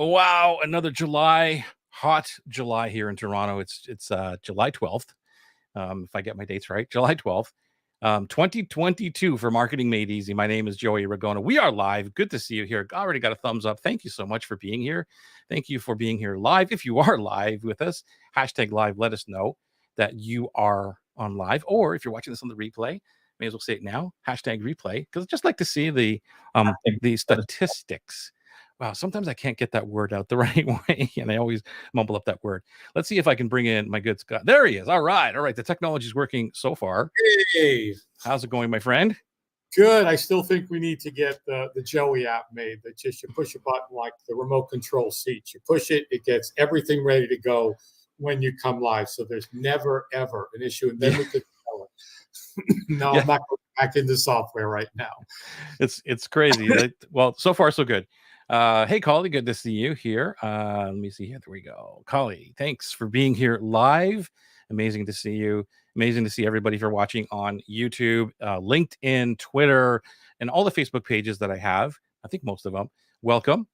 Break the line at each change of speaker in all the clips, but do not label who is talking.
Wow, another hot July here in Toronto. It's July 12th. If I get my dates right, July 12th. 2022 for Marketing Made Easy. My name is Joey Ragona. We are live. Good to see you here. Already got a thumbs up. Thank you so much for being here. Thank you for being here live. If you are live with us, hashtag live, let us know that you are on live. Or if you're watching this on the replay, may as well say it now, hashtag replay, because I'd just like to see the statistics. Wow, sometimes I can't get that word out the right way, and I always mumble up that word. Let's see if I can bring in my good Scott. There he is. All right. The technology is working so far.
Hey,
how's it going, my friend?
Good. I still think we need to get the Joey app made. That just you push a button like the remote control seats. You push it, it gets everything ready to go when you come live. So there's never ever an issue, and then we could tell it. No, I'm not going back into software right now.
It's crazy. Well, so far so good. Hey, Collie, good to see you here. Let me see here. There we go. Collie, thanks for being here live. Amazing to see you. Amazing to see everybody for watching on YouTube, LinkedIn, Twitter, and all the Facebook pages that I have. I think most of them. Welcome.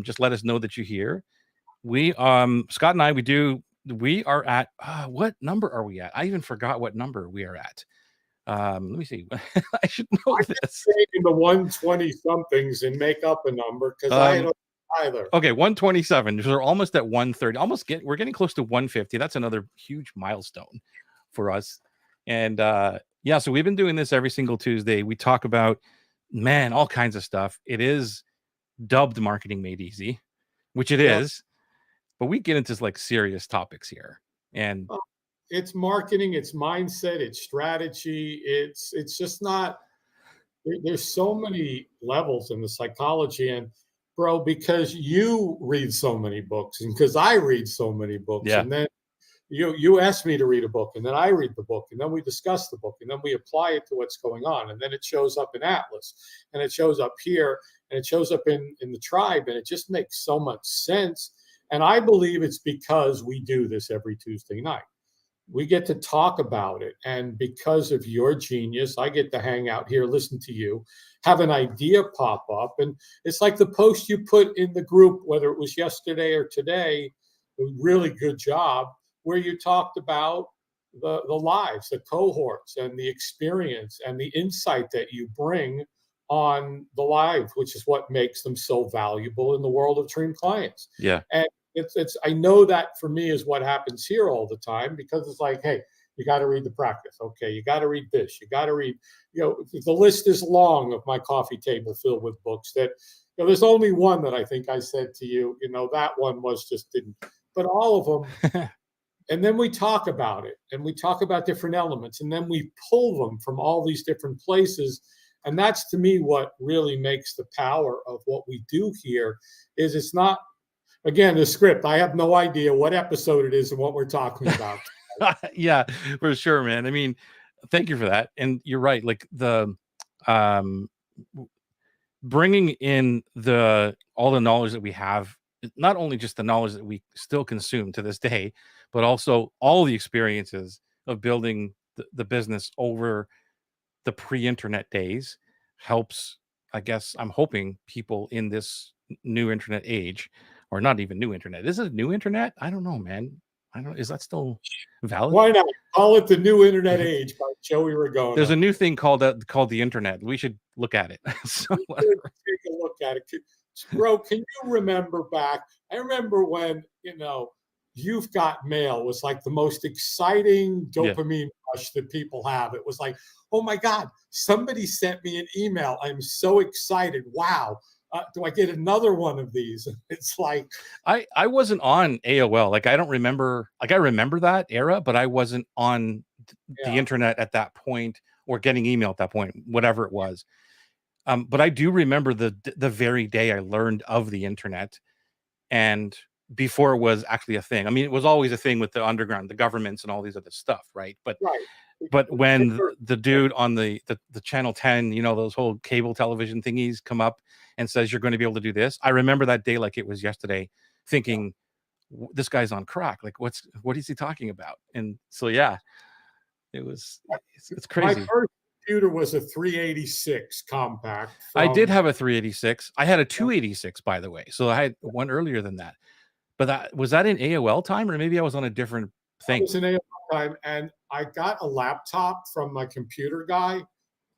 Just let us know that you're here. We, Scott and I, we are at, what number are we at? I even forgot what number we are at. Let me see. I should know this.
In the 120 somethings and make up a number because I don't either.
Okay, 127. So we're almost at 130. We're getting close to 150. That's another huge milestone for us. And so we've been doing this every single Tuesday. We talk about all kinds of stuff. It is dubbed Marketing Made Easy, which it is, but we get into like serious topics here. And
it's marketing, it's mindset, it's strategy. It's just not, there's so many levels in the psychology. And bro, because you read so many books and because I read so many books, and then you ask me to read a book, and then I read the book, and then we discuss the book, and then we apply it to what's going on, and then it shows up in Atlas, and it shows up here, and it shows up in the tribe, and it just makes so much sense. And I believe it's because we do this every Tuesday night. We get to talk about it. And because of your genius, I get to hang out here, listen to you, have an idea pop up. And it's like the post you put in the group, whether it was yesterday or today, a really good job, where you talked about the lives, the cohorts, and the experience and the insight that you bring on the live, which is what makes them so valuable in the world of dream clients.
Yeah.
And I know that for me is what happens here all the time, because it's like, hey, you got to read the practice. Okay, you got to read this. You got to read, the list is long of my coffee table filled with books that, there's only one that I think I said to you, that one was just didn't, but all of them. And then we talk about it, and we talk about different elements, and then we pull them from all these different places. And that's, to me, what really makes the power of what we do here. Is it's not, again, the script. I have no idea what episode it is and what we're talking about.
Yeah, for sure, man. I mean, thank you for that. And you're right. Like the bringing in all the knowledge that we have, not only just the knowledge that we still consume to this day, but also all the experiences of building the business over the pre-internet days helps, I guess, I'm hoping, people in this new internet age. Or not even new internet. Is it new internet? I don't know, man. Is that still valid?
Why not? Call it the new internet age by Joey Ragona.
There's a new thing called the internet. We should look at it. So
take a look at it. Bro, can you remember back? I remember when, You've Got Mail was like the most exciting dopamine rush that people have. It was like, oh my God, somebody sent me an email. I'm so excited. Wow. Do I get another one of these? It's like,
I wasn't on AOL. Like, I don't remember, I remember that era, but I wasn't on the internet at that point, or getting email at that point, whatever it was. But I do remember the very day I learned of the internet, and before it was actually a thing. I mean, it was always a thing with the underground, the governments, and all these other stuff, right? But when the dude on the Channel 10, those whole cable television thingies come up and says, you're going to be able to do this. I remember that day like it was yesterday, thinking, this guy's on crack. Like, what is he talking about? And so, it's crazy.
My first computer was a 386 compact.
I did
From
have a 386. I had a 286, by the way. So I had one earlier than that. But that was that in AOL time, or maybe I was on a different
I
thing.
was in AOL time, and I got a laptop from my computer guy.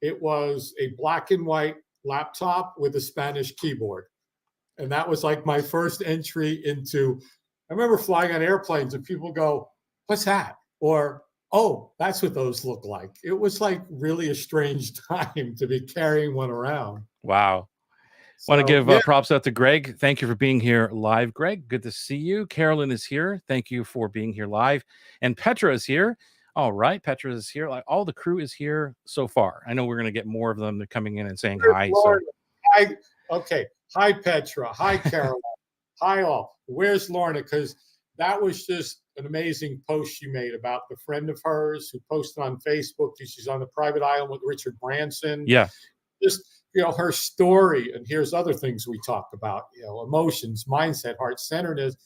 It was a black and white laptop with a Spanish keyboard. And that was like my first entry into, I remember flying on airplanes and people go, "What's that?" Or, "Oh, that's what those look like." It was like really a strange time to be carrying one around.
Wow. Want to
So
give
yeah,
props out to Greg. Thank you for being here live, Greg. Good to see you. Carolyn is here. Thank you for being here live. And Petra is here. All right. Petra is here. Like all the crew is here so far. I know we're going to get more of them coming in and saying hi. So
Lorna. Hi, okay. Hi, Petra. Hi, Carol. Hi, all. Where's Lorna? Because that was just an amazing post she made about the friend of hers who posted on Facebook. She's on the private island with Richard Branson.
yeah.
Just, her story. And here's other things we talk about, emotions, mindset, heart-centeredness,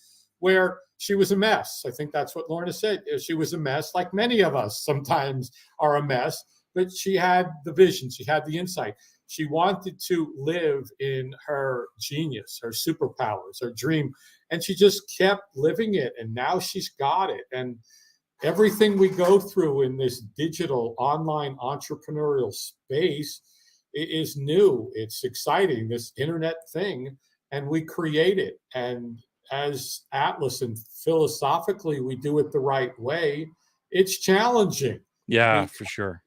where she was a mess. I think that's what Lorna said. She was a mess, like many of us sometimes are a mess, but she had the vision. She had the insight. She wanted to live in her genius, her superpowers, her dream, and she just kept living it. And now she's got it. And everything we go through in this digital online entrepreneurial space is new. It's exciting, this internet thing, and we create it. And as Atlas and philosophically, we do it the right way. It's challenging.
Yeah, for sure.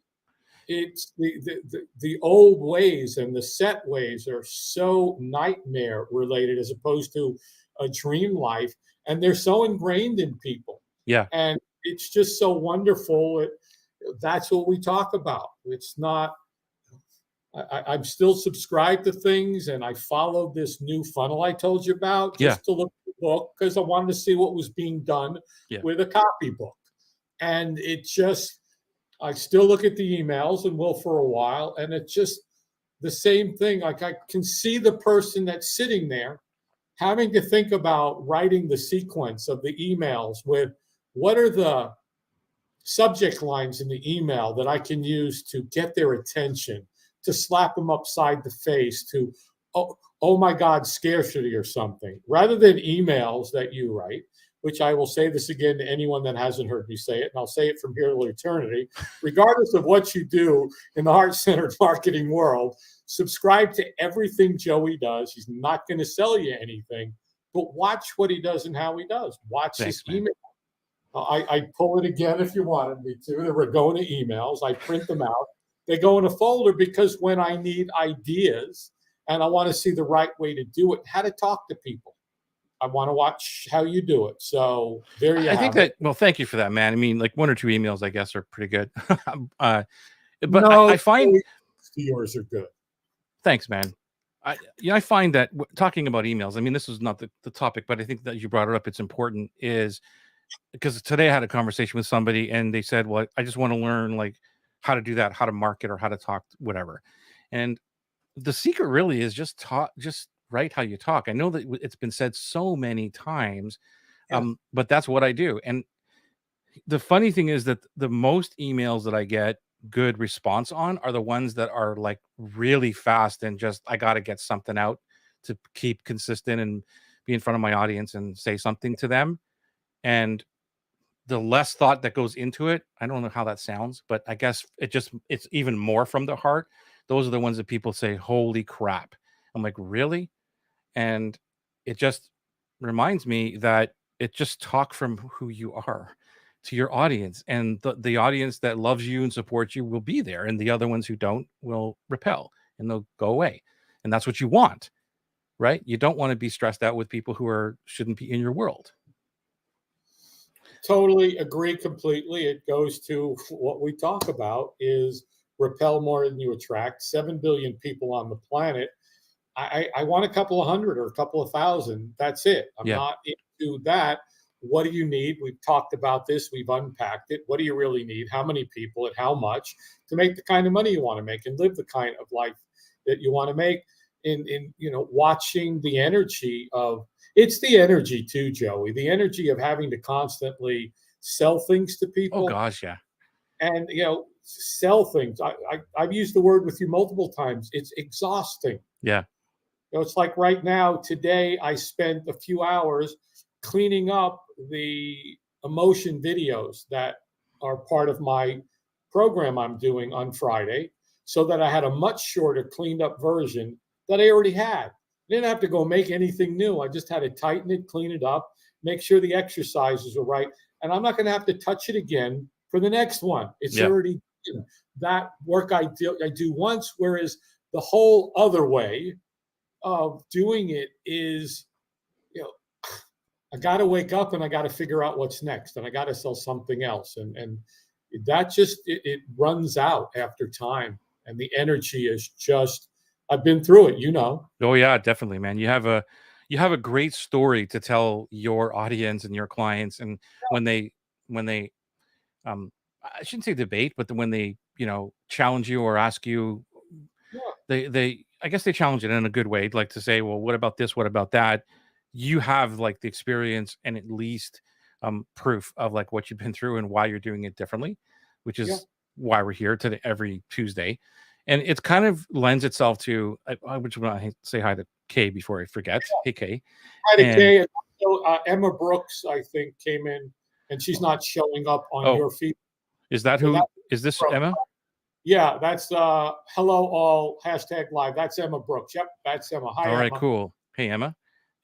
It's the old ways and the set ways are so nightmare related as opposed to a dream life, and they're so ingrained in people.
Yeah.
And it's just so wonderful. That's what we talk about. It's not. I'm still subscribed to things, and I followed this new funnel I told you about just to look at the book because I wanted to see what was being done with a copybook. And it just, I still look at the emails and will for a while, and it's just the same thing. Like I can see the person that's sitting there having to think about writing the sequence of the emails with what are the subject lines in the email that I can use to get their attention, to slap them upside the face, to, oh my God, scarcity or something, rather than emails that you write, which I will say this again to anyone that hasn't heard me say it, and I'll say it from here to eternity, regardless of what you do in the heart-centered marketing world, subscribe to everything Joey does. He's not going to sell you anything, but watch what he does and how he does. Watch his email. I pull it again if you wanted me to. The Ragona emails, I print them out. They go in a folder because when I need ideas and I want to see the right way to do it, how to talk to people, I want to watch how you do it. So there you have it.
I think that, well, thank you for that, man. I mean, like 1 or 2 emails, I guess, are pretty good. But
no,
I find
yours are good.
Thanks, man. I find that talking about emails, I mean, this is not the topic, but I think that you brought it up. It's important is because today I had a conversation with somebody and they said, well, I just want to learn like how to do that, how to market or how to talk, whatever. And the secret really is just write how you talk. I know that it's been said so many times, but that's what I do. And the funny thing is that the most emails that I get good response on are the ones that are like really fast and just, I got to get something out to keep consistent and be in front of my audience and say something to them. And the less thought that goes into it, I don't know how that sounds, but I guess it's even more from the heart. Those are the ones that people say, holy crap. I'm like, really? And it just reminds me that it just talk from who you are to your audience, and the audience that loves you and supports you will be there, and the other ones who don't will repel and they'll go away. And that's what you want, right? You don't want to be stressed out with people who shouldn't be in your world.
Totally agree completely. It goes to what we talk about is repel more than you attract. 7 billion people on the planet. I want a couple of hundred or a couple of thousand. That's it. I'm not into that. What do you need? We've talked about this. We've unpacked it. What do you really need? How many people and how much to make the kind of money you want to make and live the kind of life that you want to make? In watching the energy of, it's the energy too, Joey, the energy of having to constantly sell things to people.
Oh gosh, yeah.
And sell things. I've used the word with you multiple times. It's exhausting.
Yeah.
It's like right now, today, I spent a few hours cleaning up the emotion videos that are part of my program I'm doing on Friday, so that I had a much shorter, cleaned up version that I already had. I didn't have to go make anything new. I just had to tighten it, clean it up, make sure the exercises are right. And I'm not going to have to touch it again for the next one. It's already that work I do once, whereas the whole other way of doing it is, I got to wake up and I got to figure out what's next, and I got to sell something else. And that just, it runs out after time. And the energy is just, I've been through it,
Oh yeah, definitely, man. You have a great story to tell your audience and your clients. And when they um I shouldn't say debate, but when they, challenge you or ask you,
Yeah,
they I guess they challenge it in a good way, like to say, well, what about this? What about that? You have like the experience and at least proof of like what you've been through and why you're doing it differently, which
yeah.
is why we're here today every Tuesday. And it's kind of lends itself to I would want to say hi to Kay before I forget. Hey Kay.
Hi to
And
Kay. And also, Emma Brooks, I think, came in, and she's not showing up on
oh,
your feed.
is that
So that,
who is this Emma?
yeah, that's hello all #live. That's Emma Brooks. Yep, that's Emma. Hi,
All right,
Emma.
cool. Hey Emma.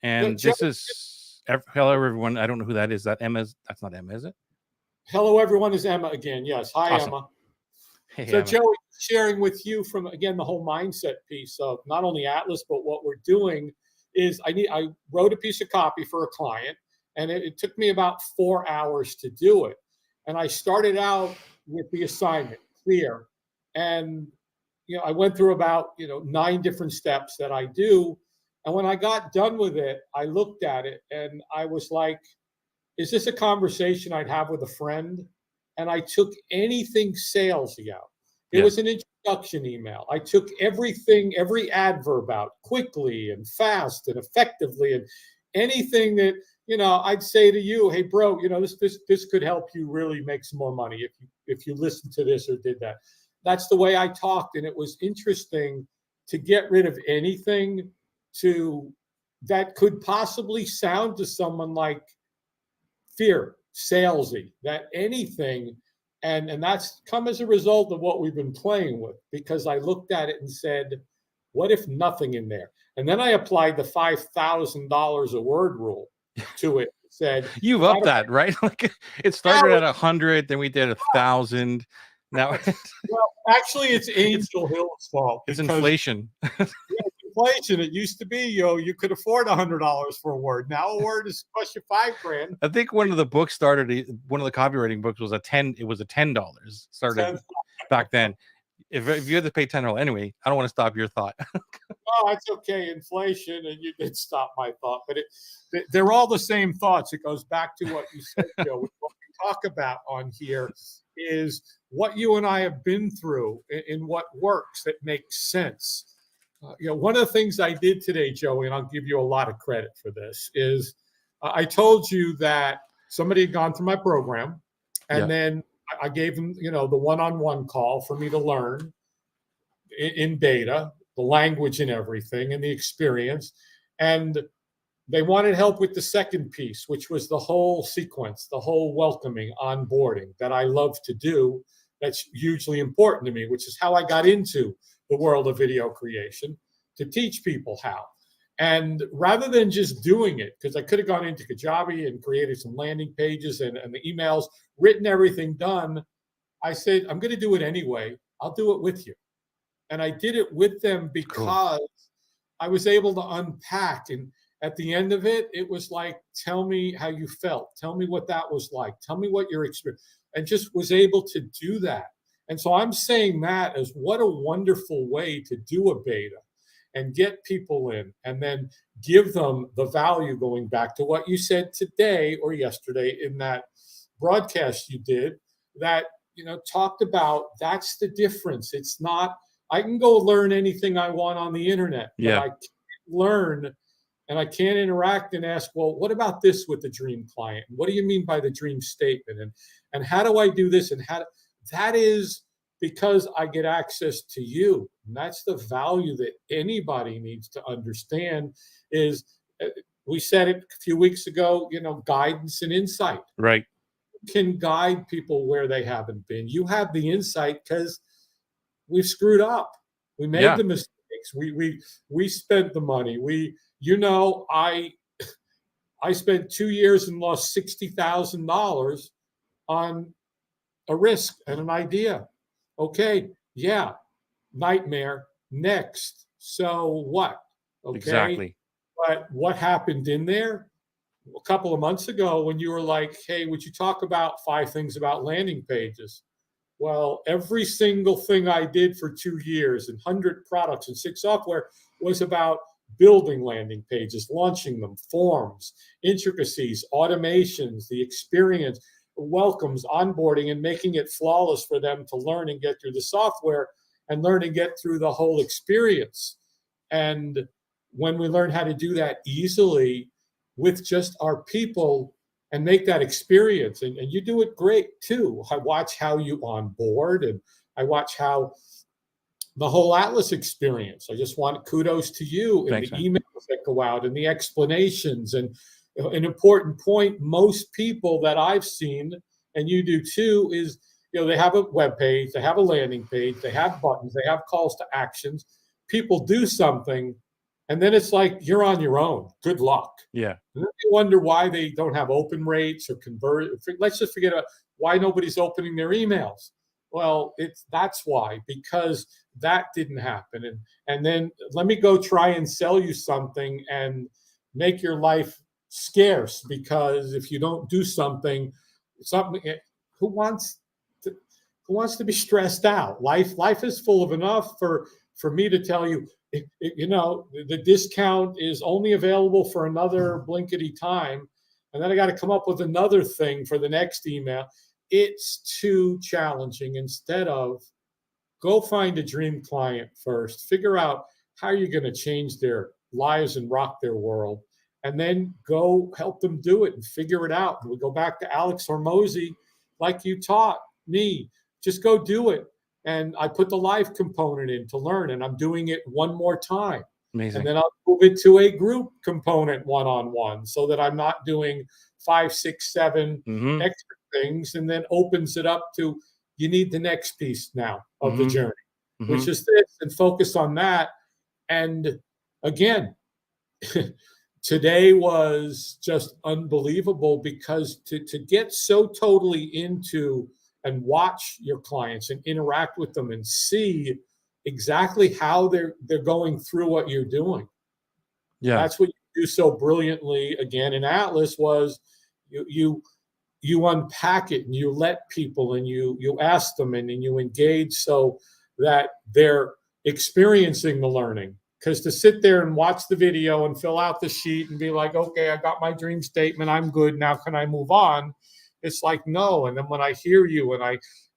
Yeah,
And
Joe,
this is hello everyone. I don't know who that is. That's not Emma, is it?
hello, everyone, is Emma again. Yes. Hi,
Awesome.
Emma.
Hey
So,
Emma.
Joey, sharing with you from, again, the whole mindset piece of not only Atlas, but what we're doing is I wrote a piece of copy for a client, and it took me about 4 hours to do it. And I started out with the assignment, clear. And, I went through about, 9 different steps that I do. And when I got done with it, I looked at it and I was like, is this a conversation I'd have with a friend? And I took anything salesy out. It
Yeah.
was an introduction email. I took everything, every adverb out quickly and fast and effectively, and anything that, I'd say to you, hey, bro, this could help you really make some more money if you listen to this or did that. That's the way I talked. And it was interesting to get rid of anything that could possibly sound to someone like fear, salesy, that anything. And that's come as a result of what we've been playing with, because I looked at it and said, what if nothing in there? And then I applied the $5,000 a word rule to it. Said,
You've upped that, right? Like it started at 100, then we did 1,000. Now
well, actually, it's Angel Hill's fault.
it's
Because
inflation.
inflation. It used to be, you could afford $100 for a word. Now a word is cost you $5,000.
I think one of the books started. One of the copywriting books was It was $10 started back then. If you had to pay $10 anyway, I don't want to stop your thought.
Oh, that's okay. Inflation, and you did stop my thought, but they're all the same thoughts. It goes back to what you said, Joe. What we talk about on here is what you and I have been through and what works, that makes sense. One of the things I did today, Joey, and I'll give you a lot of credit for this, is I told you that somebody had gone through my program, and then I gave them, the one-on-one call for me to learn in beta, the language and everything, and the experience. And they wanted help with the second piece, which was the whole sequence, the whole welcoming, onboarding that I love to do. That's hugely important to me, which is how I got into the world of video creation, to teach people how. And rather than just doing it, because I could have gone into Kajabi and created some landing pages and the emails, written everything done, I said, I'm going to do it anyway. I'll do it with you. And I did it with them because I was able to unpack. And at the end of it, it was like, tell me how you felt. Tell me what that was like. Tell me what your experience, and just was able to do that. And so I'm saying that as what a wonderful way to do a beta and get people in, and then give them the value, going back to what you said today or yesterday in that broadcast you did, that, talked about, that's the difference. It's not, I can go learn anything I want on the internet, but I can't learn and I can't interact and ask, well, what about this with the dream client? What do you mean by the dream statement? And how do I do this? And that is because I get access to you. And that's the value that anybody needs to understand is, we said it a few weeks ago, guidance and insight
Right.
can guide people where they haven't been. You have the insight because we've screwed up. We made
Yeah.
the mistakes. We spent the money. I spent 2 years and lost $60,000 on a risk and an idea. Okay, yeah, nightmare. Next. So what? Okay.
Exactly.
But what happened in there? A couple of months ago when you were like, hey, would you talk about 5 things about landing pages? Well, every single thing I did for 2 years and 100 products and 6 software was about building landing pages, launching them, forms, intricacies, automations, the experience, welcomes, onboarding, and making it flawless for them to learn and get through the software and learn and get through the whole experience. And when we learn how to do that easily with just our people and make that experience, and you do it great too. I watch how you onboard, and I watch how the whole Atlas experience. I just want kudos to you and the emails that go out and the explanations. And an important point, most people that I've seen, and you do too, is they have a web page, they have a landing page, they have buttons, they have calls to actions. People do something, and then it's like you're on your own. Good luck.
Yeah.
And then you wonder why they don't have open rates or convert. Let's just forget about why nobody's opening their emails. Well, that's why, because that didn't happen. And then let me go try and sell you something and make your life scarce, because if you don't do something, who wants to be stressed out? Life is full of enough for me to tell you, the discount is only available for another blinkety time. And then I got to come up with another thing for the next email. It's too challenging. Instead of, go find a dream client first, figure out how you're going to change their lives and rock their world, and then go help them do it and figure it out. And we go back to Alex Hormozy, like you taught me, just go do it. And I put the live component in to learn, and I'm doing it one more time.
Amazing.
And then I'll move it to a group component one-on-one, so that I'm not doing 5, 6, 7 extra things, and then opens it up to, you need the next piece now of the journey, which is this, and focus on that. And again, today was just unbelievable, because to get so totally into and watch your clients and interact with them and see exactly how they're going through what you're doing.
Yeah.
That's what you do so brilliantly again in Atlas, was you unpack it and you let people, and you ask them, and you engage so that they're experiencing the learning. Because to sit there and watch the video and fill out the sheet and be like, okay, I got my dream statement, I'm good, now can I move on? It's like, no. And then when I hear you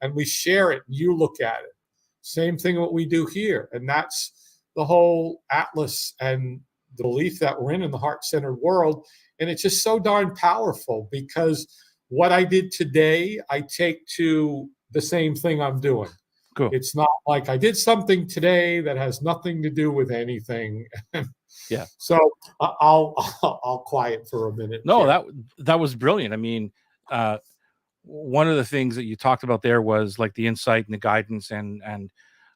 and we share it and you look at it, same thing what we do here. And that's the whole Atlas and the belief that we're in the heart-centered world. And it's just so darn powerful, because what I did today, I take to the same thing I'm doing.
Cool.
It's not like I did something today that has nothing to do with anything.
Yeah.
So I'll quiet for a minute.
No, that was brilliant. I mean, one of the things that you talked about there was like the insight and the guidance, and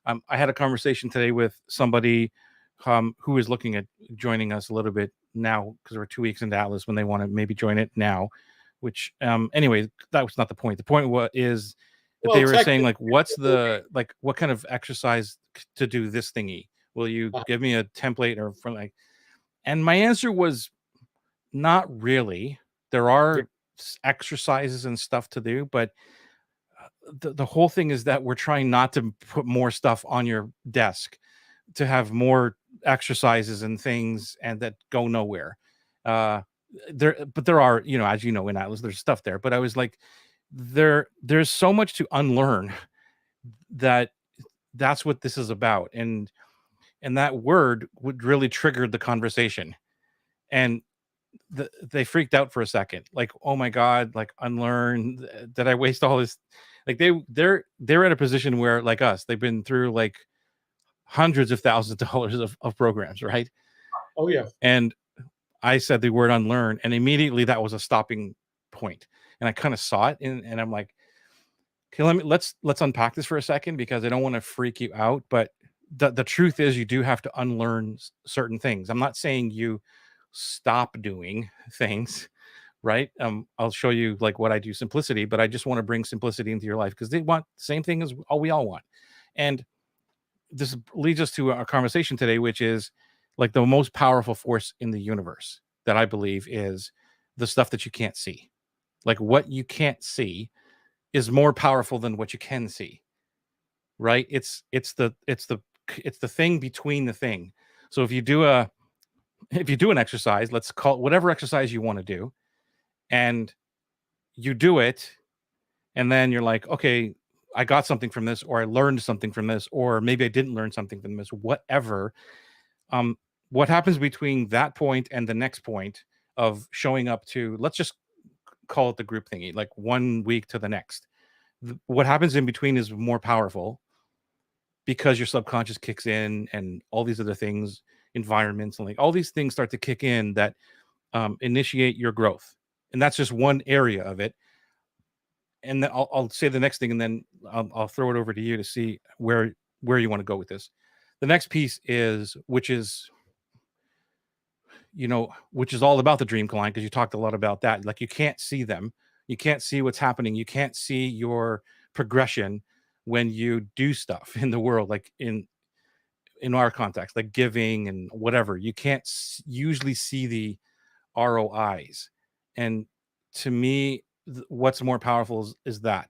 I had a conversation today with somebody who is looking at joining us a little bit now, because we're 2 weeks into Atlas, when they want to maybe join it now. Which anyway, that was not the point. The point is that they were saying, like, what kind of exercise to do this thingy? Will you give me a template or from like? And my answer was, not really. There are exercises and stuff to do, but the whole thing is that we're trying not to put more stuff on your desk, to have more exercises and things, and that go nowhere. There are, as you know, in Atlas, there's stuff there, but I was like, there's so much to unlearn, that's what this is about. And that word would really trigger the conversation. And they freaked out for a second, like, oh my God, like, unlearn, did I waste all this? Like they're at a position where, like us, they've been through like hundreds of thousands of dollars of programs, right?
Oh yeah.
And I said the word unlearn, and immediately that was a stopping point. And I kind of saw it, and I'm like, okay, let's unpack this for a second, because I don't want to freak you out. But the truth is, you do have to unlearn certain things. I'm not saying you stop doing things, right? I'll show you like what I do, simplicity, but I just want to bring simplicity into your life, because they want the same thing as all we all want. And this leads us to our conversation today, which is like the most powerful force in the universe that I believe is the stuff that you can't see. Like what you can't see is more powerful than what you can see, right? It's the thing between the thing. So if you do an exercise, let's call it whatever exercise you want to do, and you do it, and then you're like, okay, I got something from this, or I learned something from this, or maybe I didn't learn something from this, whatever. um what happens between that point and the next point of showing up to, let's just call it the group thingy, like 1 week to the next, what happens in between is more powerful, because your subconscious kicks in, and all these other things, environments, and like all these things start to kick in that initiate your growth. And that's just one area of it. And then I'll say the next thing, and then I'll throw it over to you to see where you want to go with this. The next piece is, which is all about the dream client, because you talked a lot about that. Like you can't see them, you can't see what's happening, you can't see your progression when you do stuff in the world, like in our context, like giving and whatever. You can't usually see the ROIs. And to me, what's more powerful is the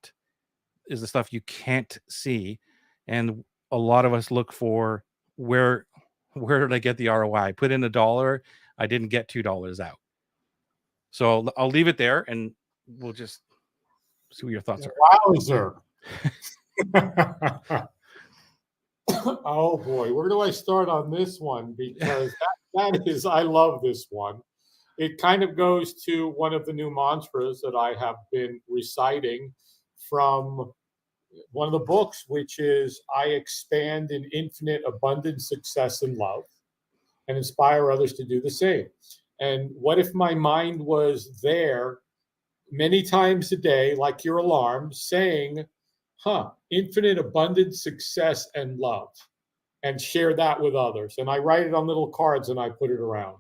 stuff you can't see. And a lot of us look for, where did I get the ROI? I put in $1, I didn't get $2 out. So I'll leave it there, and we'll just see what your thoughts are.
Wowzer. Oh boy, where do I start on this one? Because that is, I love this one. It kind of goes to one of the new mantras that I have been reciting from one of the books, which is I expand in infinite abundant success and love and inspire others to do the same. And what if my mind was there many times a day, like your alarm, saying, infinite abundant success and love, and share that with others. And I write it on little cards and I put it around.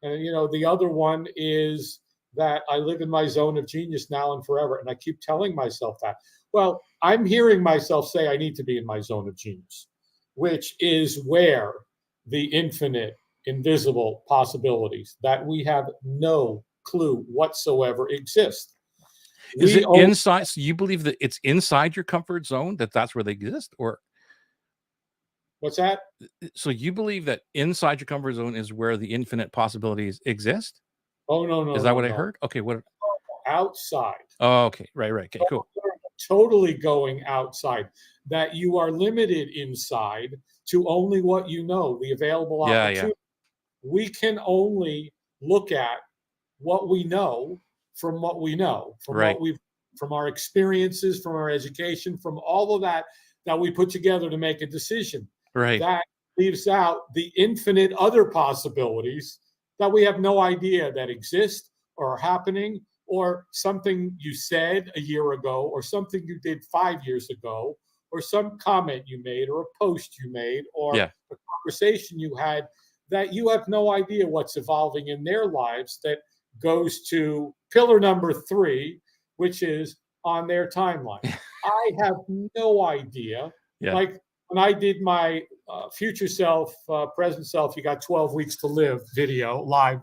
And, the other one is that I live in my zone of genius now and forever. And I keep telling myself that. Well, I'm hearing myself say I need to be in my zone of genius, which is where the infinite, invisible possibilities that we have no clue whatsoever exist.
Is it inside? So you believe that it's inside your comfort zone, that's where they exist? Or
what's that?
So you believe that inside your comfort zone is where the infinite possibilities exist?
Oh, no.
Is that what I heard? Okay, what?
Outside.
Oh, okay. Right. Okay, cool.
Totally going outside. That you are limited inside to only what you know, the available opportunity. Yeah. We can only look at what we know from what we know, from our experiences, from our education, from all of that we put together to make a decision.
Right.
That leaves out the infinite other possibilities that we have no idea that exist or are happening, or something you said a year ago, or something you did 5 years ago, or some comment you made, or a post you made, or a conversation you had, that you have no idea what's evolving in their lives, that goes to pillar number 3, which is on their timeline. I have no idea. Yeah. Like when I did my future self, present self, you got 12 weeks to live video live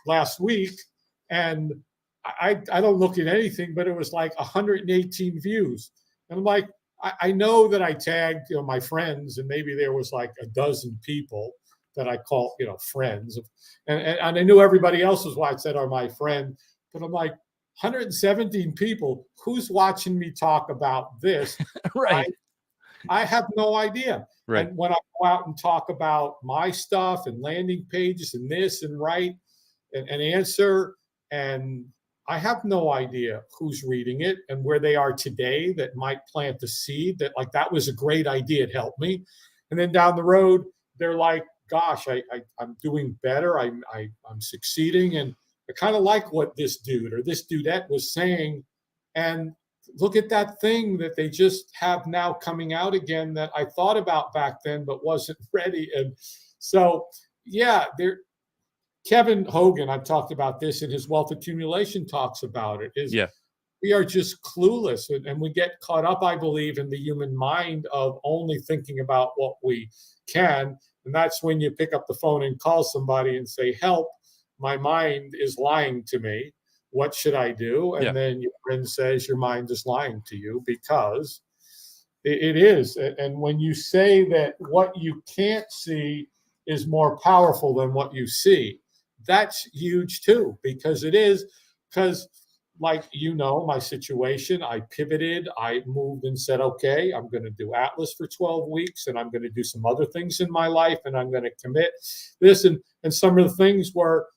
last week. And I don't look at anything, but it was like 118 views. And I'm like, I know that I tagged, my friends, and maybe there was like a dozen people that I call, friends. And I knew everybody else was why I said are my friend. But I'm like, 117 people, who's watching me talk about this?
Right.
I have no idea.
Right.
And when I go out and talk about my stuff and landing pages and this and write and answer and I have no idea who's reading it and where they are today that might plant the seed that, like, that was a great idea. It helped me. And then down the road, they're like, gosh, I'm doing better. I'm succeeding. And I kind of like what this dude or this dudette was saying. And look at that thing that they just have now coming out again that I thought about back then, but wasn't ready. And so, yeah, there, Kevin Hogan, I've talked about this in his wealth accumulation talks about it, is
Yeah.
we are just clueless and we get caught up, I believe, in the human mind of only thinking about what we can. And that's when you pick up the phone and call somebody and say, help, my mind is lying to me. What should I do? And
Yeah.
then your friend says your mind is lying to you because it is. And when you say that what you can't see is more powerful than what you see, that's huge too, because it is. Because, like, my situation, I pivoted, I moved and said, okay, I'm going to do Atlas for 12 weeks and I'm going to do some other things in my life and I'm going to commit this. And some of the things were,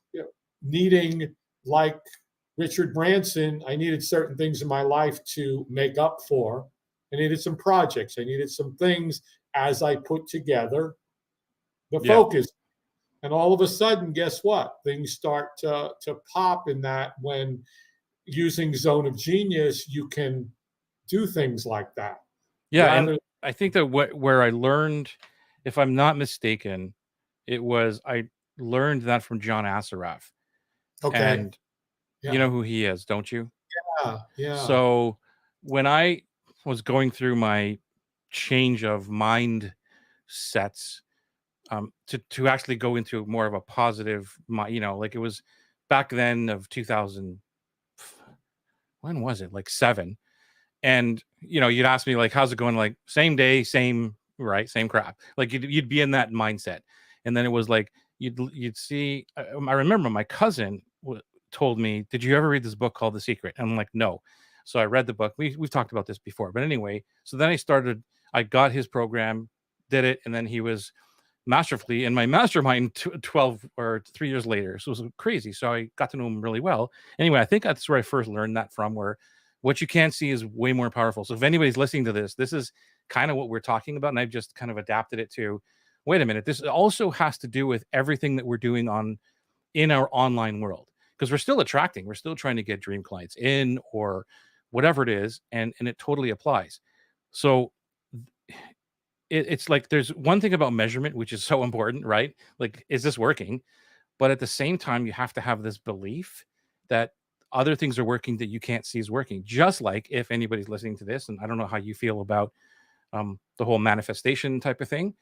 needing, like Richard Branson, I needed certain things in my life to make up for. I needed some projects. I needed some things as I put together the focus. And all of a sudden, guess what? Things start to pop in that when using Zone of Genius, you can do things like that.
Yeah. And I think that where I learned, if I'm not mistaken, I learned that from John Assaraf.
Okay.
And you know who he is, don't you?
Yeah.
So when I was going through my change of mind sets, to actually go into more of a positive, like it was back then of 2000. When was it? Like 7. And you'd ask me like, how's it going? Like same day, same, right? Same crap. Like you'd be in that mindset. And then it was like, you'd see, I remember my cousin told me, did you ever read this book called The Secret? And I'm like, no. So I read the book. We've talked about this before, but anyway, so then I got his program, did it. And then he was masterfully in my mastermind 12 or 3 years later. So it was crazy. So I got to know him really well. Anyway, I think that's where I first learned that from, where what you can't see is way more powerful. So if anybody's listening to this is kind of what we're talking about. And I've just kind of adapted it to, wait a minute, this also has to do with everything that we're doing in our online world, because we're still trying to get dream clients in or whatever it is. And it totally applies. So it's like, there's one thing about measurement, which is so important, right? Like, is this working? But at the same time, you have to have this belief that other things are working that you can't see is working. Just like if anybody's listening to this, and I don't know how you feel about the whole manifestation type of thing,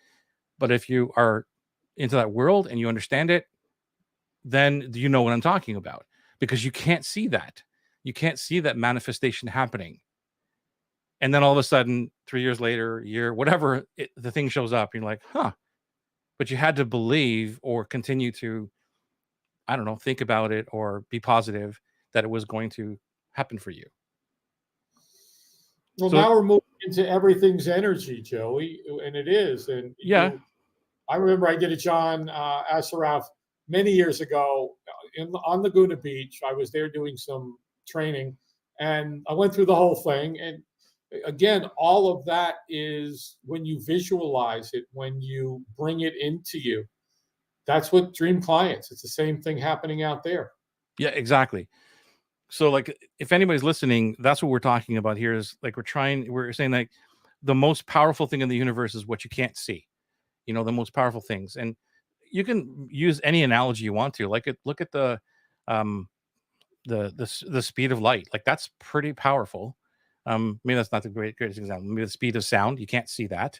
but if you are into that world and you understand it, then you know what I'm talking about, because you can't see that. You can't see that manifestation happening. And then all of a sudden, 3 years later, year, whatever, the thing shows up. You're like, huh. But you had to believe or continue to, I don't know, think about it or be positive that it was going to happen for you.
Well,
So
now we're moving into everything's energy, Joey, and it is. And
yeah,
I remember I did a John Assaraf many years ago on Laguna Beach. I was there doing some training, and I went through the whole thing. And again, all of that is when you visualize it, when you bring it into you. That's what dream clients. It's the same thing happening out there.
yeah, exactly. So like, if anybody's listening, that's what we're talking about here, is like, we're saying like the most powerful thing in the universe is what you can't see, the most powerful things. And you can use any analogy you want to, like look at um the speed of light. Like, that's pretty powerful. Maybe that's not the greatest example. Maybe the speed of sound, you can't see that.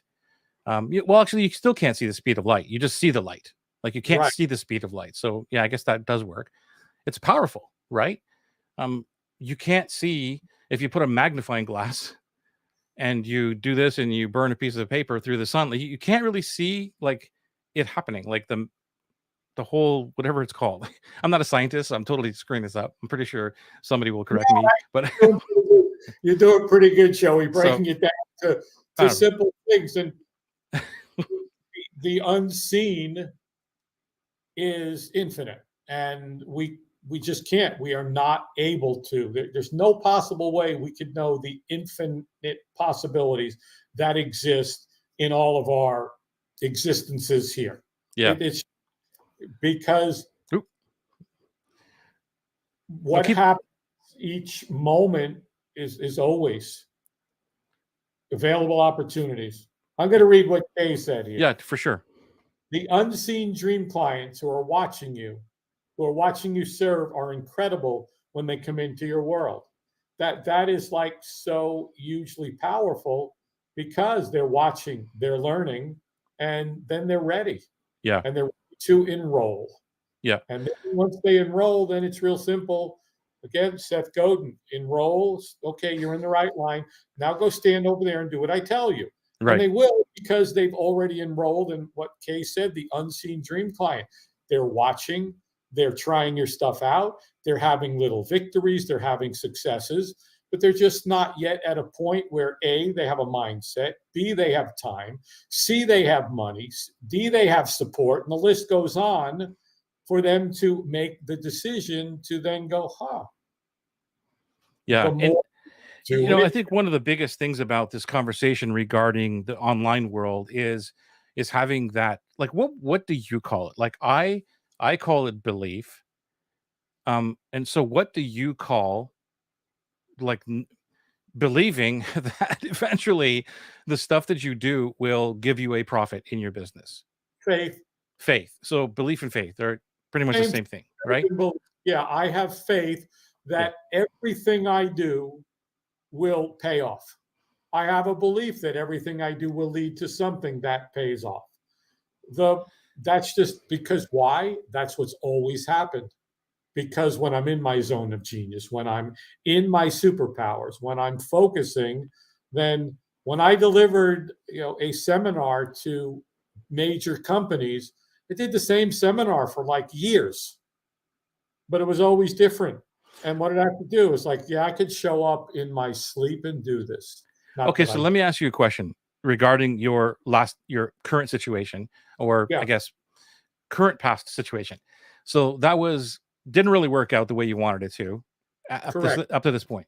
Well, actually, you still can't see the speed of light. You just see the light. Like, you can't
Right.
see the speed of light. So yeah, I guess that does work. It's powerful, right? You can't see, if you put a magnifying glass and you do this and you burn a piece of paper through the sun, you can't really see like it happening, like the whole, whatever it's called. I'm not a scientist. I'm totally screwing this up. I'm pretty sure somebody will correct me, but
You're doing pretty good, Joey,
so,
breaking it down to simple things. And the unseen is infinite, and we we just can't. We are not able to. There's no possible way we could know the infinite possibilities that exist in all of our existences here.
Yeah.
It's because
Oop.
what happens each moment is always available opportunities. I'm going to read what Kay said here.
Yeah, for sure.
The unseen dream clients who are watching you serve are incredible when they come into your world. That is like so hugely powerful because they're watching, they're learning, and then they're ready.
Yeah.
And they're ready to enroll.
Yeah.
And then once they enroll, then it's real simple. Again, Seth Godin enrolls. Okay, you're in the right line. Now go stand over there and do what I tell you.
Right.
And they will, because they've already enrolled in what Kay said, the unseen dream client. They're watching, they're trying your stuff out, they're having little victories, they're having successes, but they're just not yet at a point where A, they have a mindset, B, they have time, C, they have money, D, they have support, and the list goes on for them to make the decision to then go,
Yeah. And I think one of the biggest things about this conversation regarding the online world is having that, like, what do you call it? Like, I call it belief. And so what do you call, like, believing that eventually the stuff that you do will give you a profit in your business? Faith. So belief and faith are pretty much the same thing, right?
Yeah, I have faith that everything I do will pay off. I have a belief that everything I do will lead to something that pays off. That's just because why? That's what's always happened. Because when I'm in my zone of genius, when I'm in my superpowers, when I'm focusing, then when I delivered, a seminar to major companies, I did the same seminar for like years, but it was always different. And what did I have to do? It's like, I could show up in my sleep and do this.
Okay, so let me ask you a question regarding your current situation, or I guess current past situation. So that didn't really work out the way you wanted it to, up to this point.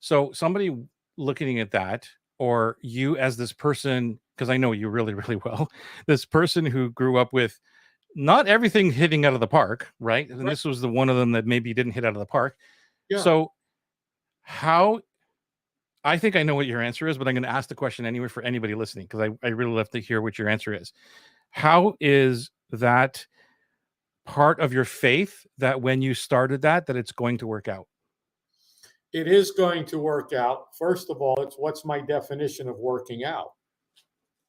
So somebody looking at that, or you as this person, because I know you really, really well, this person who grew up with not everything hitting out of the park, right? And this was the one of them that maybe didn't hit out of the park. Yeah. So I think I know what your answer is, but I'm going to ask the question anyway for anybody listening, because I really love to hear what your answer is. How is that part of your faith that when you started that it's going to work out?
It is going to work out. First of all, it's what's my definition of working out?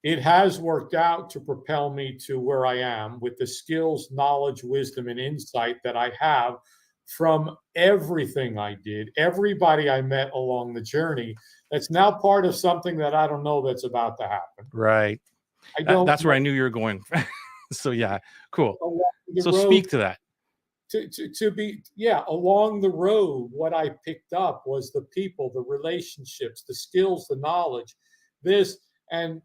It has worked out to propel me to where I am with the skills, knowledge, wisdom, and insight that I have from everything I did, everybody I met along the journey. That's now part of something that I don't know that's about to happen.
Right. That's where I knew you were going. So yeah, cool. So speak to that.
To be, along the road, what I picked up was the people, the relationships, the skills, the knowledge, and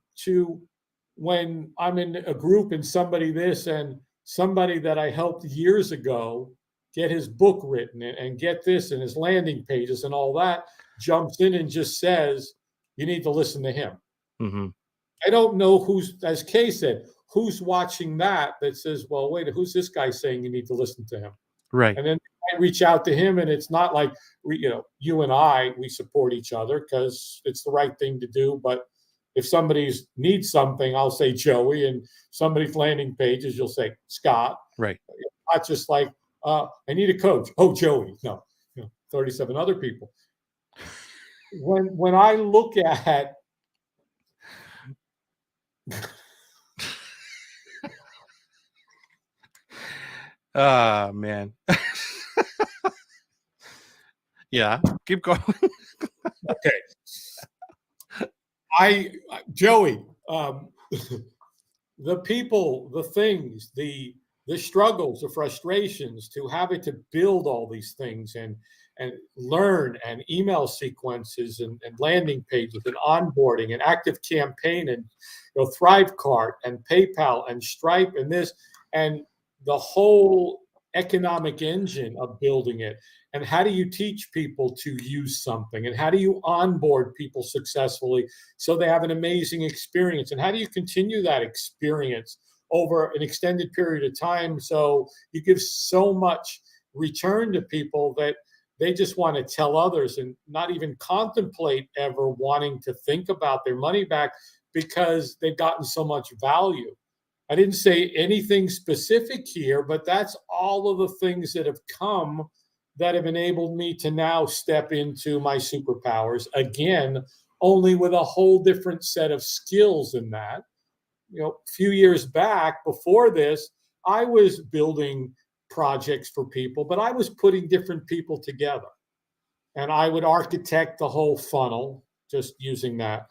when I'm in a group and somebody that I helped years ago get his book written and get this and his landing pages and all that, jumps in and just says, you need to listen to him.
Mm-hmm.
I don't know as Kay said, who's watching that says, well, wait, who's this guy saying you need to listen to him?
Right.
And then I reach out to him, and it's not like, you and I, we support each other because it's the right thing to do. But if somebody needs something, I'll say Joey, and somebody's landing pages, you'll say Scott.
Right.
Not just like, I need a coach. Oh, Joey. No, 37 other people. When I look at
man. Yeah, keep going.
Okay. Joey, the people, the things, the struggles, the frustrations, to have it to build all these things and learn, and email sequences and landing pages and onboarding and active campaign and Thrivecart and PayPal and Stripe and this, and the whole economic engine of building it. And how do you teach people to use something? And how do you onboard people successfully so they have an amazing experience? And how do you continue that experience over an extended period of time so you give so much return to people that they just want to tell others and not even contemplate ever wanting to think about their money back because they've gotten so much value. I didn't say anything specific here, but that's all of the things that have come that have enabled me to now step into my superpowers again, only with a whole different set of skills in that. A few years back before this, I was building projects for people, but I was putting different people together. And I would architect the whole funnel, just using that.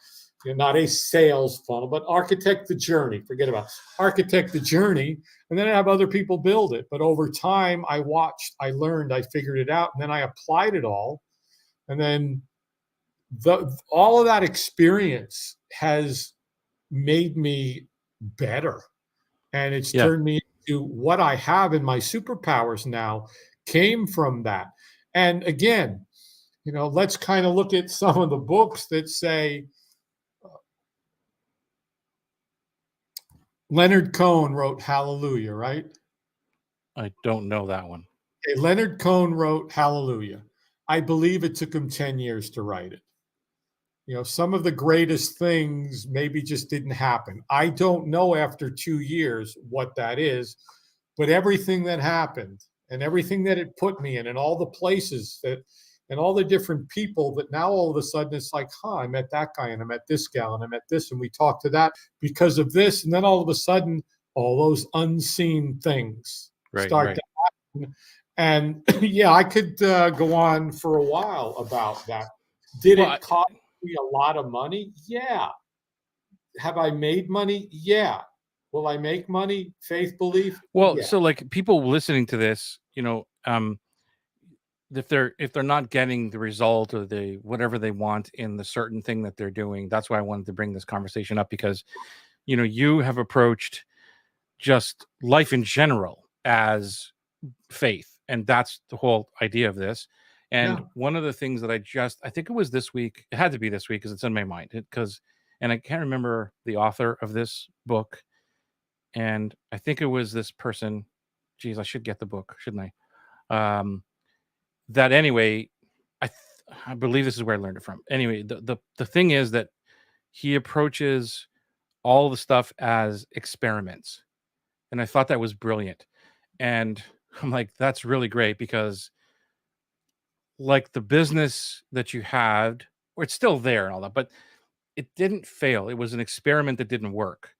Not a sales funnel, but architect the journey. Forget about it. Architect the journey, and then I have other people build it. But over time, I watched, I learned, I figured it out, and then I applied it all. And then all of that experience has made me better. And it's
Yeah.
turned me into what I have in my superpowers now came from that. And again, let's kind of look at some of the books that say Leonard Cohen wrote Hallelujah, right?
I don't know that one.
Okay, Leonard Cohen wrote Hallelujah. I believe it took him 10 years to write it. Some of the greatest things maybe just didn't happen. I don't know after 2 years what that is, but everything that happened and everything that it put me in and all the places that and all the different people that now all of a sudden it's like, I met that guy and I met this gal and I met this and we talked to that because of this. And then all of a sudden, all those unseen things start to happen. And yeah, I could go on for a while about that. Did it cost me a lot of money? Yeah. Have I made money? Yeah. Will I make money? Faith, belief?
Well,
Yeah.
so like people listening to this, if they're not getting the result or the whatever they want in the certain thing that they're doing, that's why I wanted to bring this conversation up, because you have approached just life in general as faith, and that's the whole idea of this. And one of the things that I think it was this week, it had to be this week because it's in my mind, and I can't remember the author of this book, and I think it was this person. Geez, I should get the book, shouldn't I? That anyway, I believe this is where I learned it from. Anyway, the thing is that he approaches all the stuff as experiments, and I thought that was brilliant. And I'm like, that's really great, because like the business that you had, or it's still there and all that, but it didn't fail. It was an experiment that didn't work.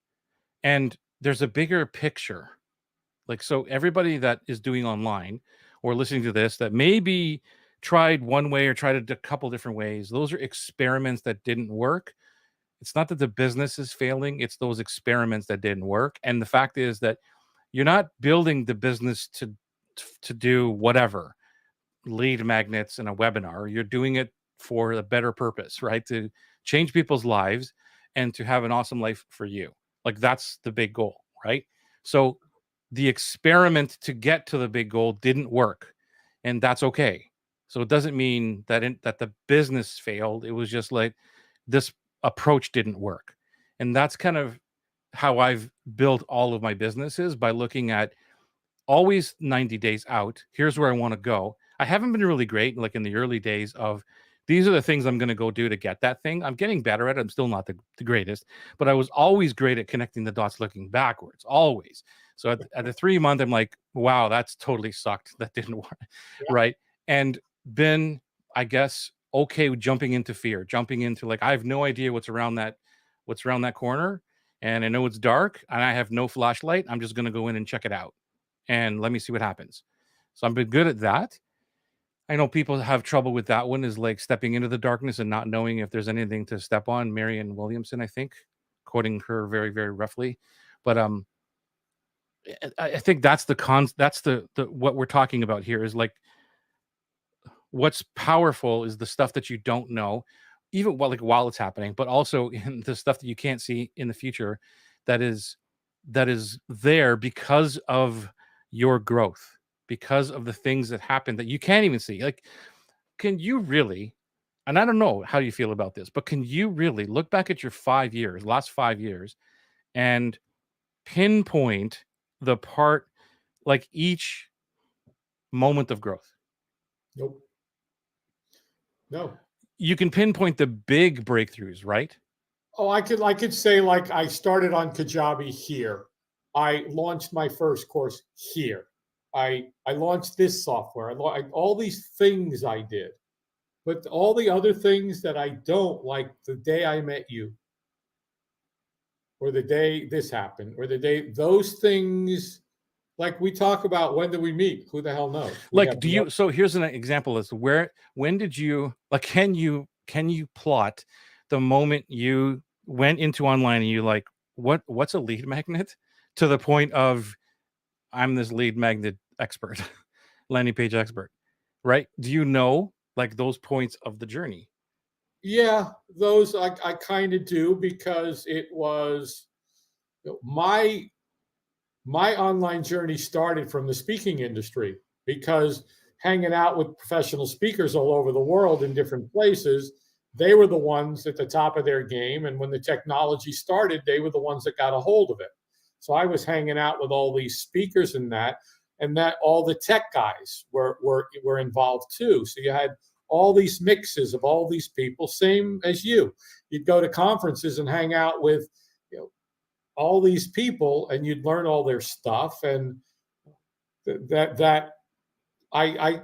And there's a bigger picture. Like, so everybody that is doing online or listening to this that maybe tried one way or tried it a couple different ways, those are experiments that didn't work. It's not that the business is failing, it's those experiments that didn't work. And the fact is that you're not building the business to do whatever, lead magnets and a webinar. You're doing it for a better purpose, right? To change people's lives and to have an awesome life for you. Like, that's the big goal, right? So the experiment to get to the big goal didn't work, and that's okay. So it doesn't mean that that the business failed. It was just like this approach didn't work. And that's kind of how I've built all of my businesses, by looking at always 90 days out. Here's where I want to go. I haven't been really great, like in the early days, of these are the things I'm going to go do to get that thing. I'm getting better at it. I'm still not the greatest, but I was always great at connecting the dots looking backwards, always. So at the 3 month, I'm like, wow, that's totally sucked. That didn't work. Yeah. Right. And been, I guess, okay with jumping into fear, jumping into like, I have no idea what's around that corner. And I know it's dark and I have no flashlight. I'm just going to go in and check it out and let me see what happens. So I've been good at that. I know people have trouble with that one, is like stepping into the darkness and not knowing if there's anything to step on. Marianne Williamson, I think, quoting her very, very roughly. But I think that's the what we're talking about here, is like, what's powerful is the stuff that you don't know, even while it's happening, but also in the stuff that you can't see in the future, that is there because of your growth. because of the things that happen that you can't even see. Like, can you really, and I don't know how you feel about this, but can you really look back at your 5 years, last 5 years, and pinpoint the part, like each moment of growth?
Nope. No.
You can pinpoint the big breakthroughs, right?
Oh, I could say, like, I started on Kajabi here. I launched my first course here. I launched this software. All these things I did, but all the other things that I don't, like the day I met you, or the day this happened, or the day those things. Like we talk about, when did we meet? Who the hell knows? We
Like,
have
do you, so here's an example as to when did you, like, can you plot the moment you went into online and you like, what's a lead magnet, to the point of, I'm this lead magnet expert, landing page expert, right? Do you know, like, those points of the journey?
Yeah, those I kind of do, because it was, my online journey started from the speaking industry, because hanging out with professional speakers all over the world in different places, they were the ones at the top of their game. And when the technology started, they were the ones that got a hold of it. So I was hanging out with all these speakers and that all the tech guys were involved too. So you had all these mixes of all these people, same as you. You'd go to conferences and hang out with, you know, all these people, and you'd learn all their stuff. And that I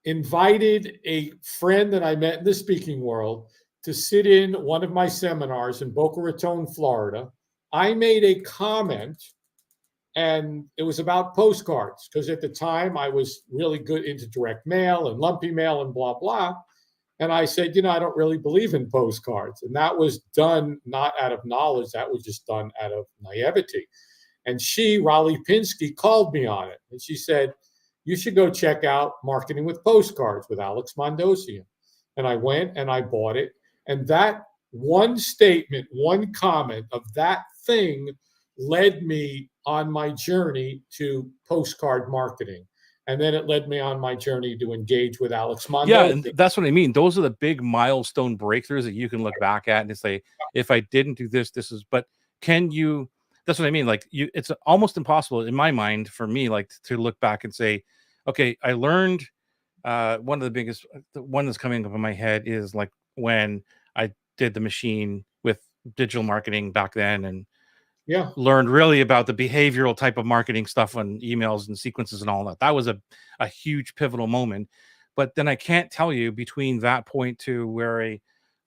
invited a friend that I met in the speaking world to sit in one of my seminars in Boca Raton, Florida. I made a comment, and it was about postcards, because at the time I was really good into direct mail and lumpy mail and blah blah. And I said, I don't really believe in postcards. And that was done not out of knowledge, that was just done out of naivety. And Raleigh Pinsky, called me on it. And she said, you should go check out Marketing with Postcards with Alex Mondosian. And I went and I bought it. And that one statement, one comment of that thing led me on my journey to postcard marketing. And then it led me on my journey to engage with Alex
Yeah,
Mondosian.
and that's what I mean. Those are the big milestone breakthroughs that you can look back at and say, if I didn't do this, this is. But can you? That's what I mean. Like, it's almost impossible in my mind for me, like, to look back and say, okay, I learned. One of the biggest, the one that's coming up in my head is like when I did the machine with digital marketing back then, and
Yeah.
learned really about the behavioral type of marketing stuff on emails and sequences and all that. That was a huge pivotal moment. But then I can't tell you between that point to where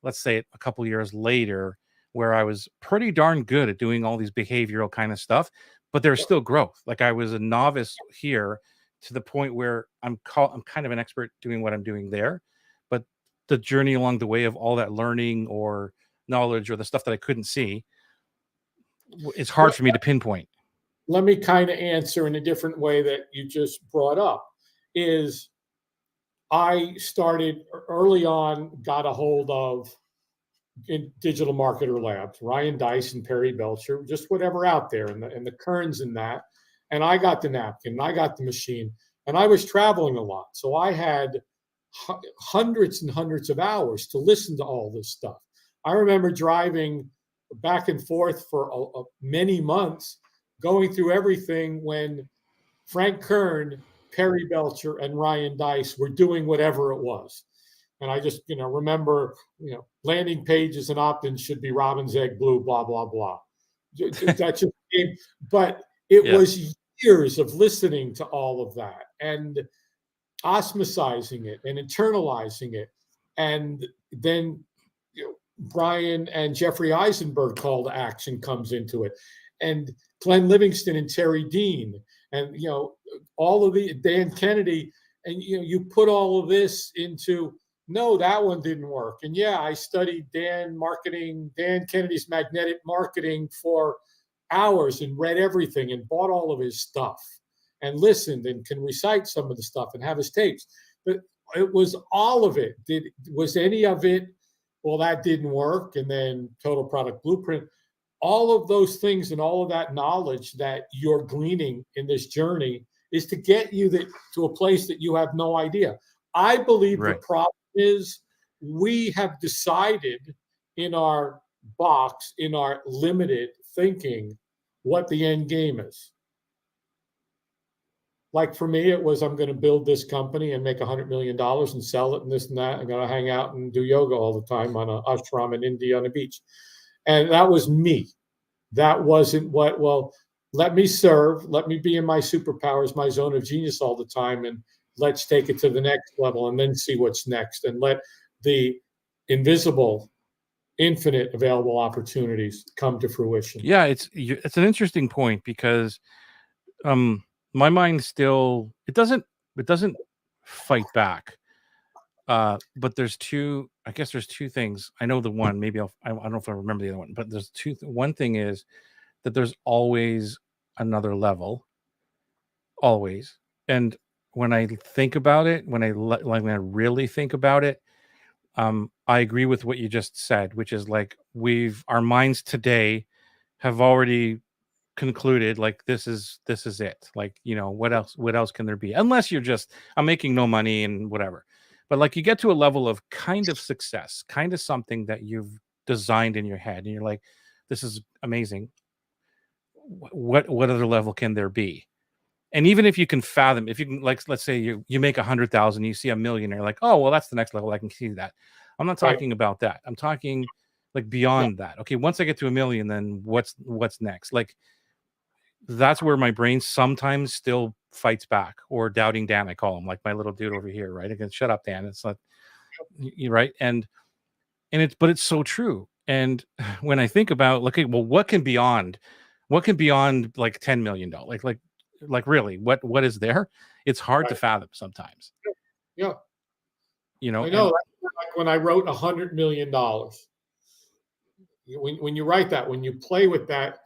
let's say a couple years later, where I was pretty darn good at doing all these behavioral kind of stuff, but there's still growth. Like, I was a novice here to the point where I'm kind of an expert doing what I'm doing there. But the journey along the way of all that learning or knowledge or the stuff that I couldn't see, it's hard for me to pinpoint.
Let me kind of answer in a different way that you just brought up. Is I started early on, got a hold of, in Digital Marketer Labs, Ryan Dice and Perry Belcher, just whatever out there, and the Kerns and that. And I got the napkin, and I got the machine, and I was traveling a lot. So I had hundreds and hundreds of hours to listen to all this stuff. I remember driving back and forth for many months, going through everything when Frank Kern, Perry Belcher, and Ryan Dice were doing whatever it was. And I just, remember, landing pages and opt-ins should be robin's egg blue, blah, blah, blah. That just came, but it
Yeah.
was years of listening to all of that and osmosizing it and internalizing it. And then, Brian and Jeffrey Eisenberg call to action comes into it. And Glenn Livingston and Terry Dean, and all of the Dan Kennedy, and you put all of this into, no, that one didn't work. And yeah, I studied Dan Kennedy's magnetic marketing for hours and read everything and bought all of his stuff and listened and can recite some of the stuff and have his tapes. But it was all of it. Was any of it, well, that didn't work, and then Total Product Blueprint? All of those things and all of that knowledge that you're gleaning in this journey is to get you to a place that you have no idea. I believe the
Right.
problem is we have decided in our box, in our limited thinking, what the end game is. Like for me, it was I'm going to build this company and make $100 million and sell it and this and that. I'm going to hang out and do yoga all the time on an ashram in India on a beach. And that was me. That wasn't well, let me serve, let me be in my superpowers, my zone of genius all the time, and let's take it to the next level and then see what's next and let the invisible, infinite available opportunities come to fruition.
Yeah, it's an interesting point because my mind still it doesn't fight back. But there's two, I guess there's two things. I know the one, maybe I don't know if I remember the other one, but there's two. One thing is that there's always another level, always. And when I think about it, when when I really think about it, I agree with what you just said, which is like our minds today have already concluded like this is it. Like, what else can there be, unless you're just I'm making no money and whatever. But like you get to a level of kind of success, kind of something that you've designed in your head and you're like, this is amazing. What other level can there be? And even if you can fathom, if you can, like, let's say you make 100,000, you see a million, you're like, oh well, that's the next level, I can see that. I'm not
Right.
talking about that. I'm talking like
Yeah.
beyond that. Okay, once I get to a million, then what's next? Like, that's where my brain sometimes still fights back, or doubting Dan, I call him, like my little dude over here, right? Again, shut up, Dan. It's not you right. But it's so true. And when I think about, okay, well, what can beyond like $10 million, like really, what is there? It's hard to
Right.
fathom sometimes,
Yeah. I know.
and
That's like when I wrote $100 million. When you write that, when you play with that,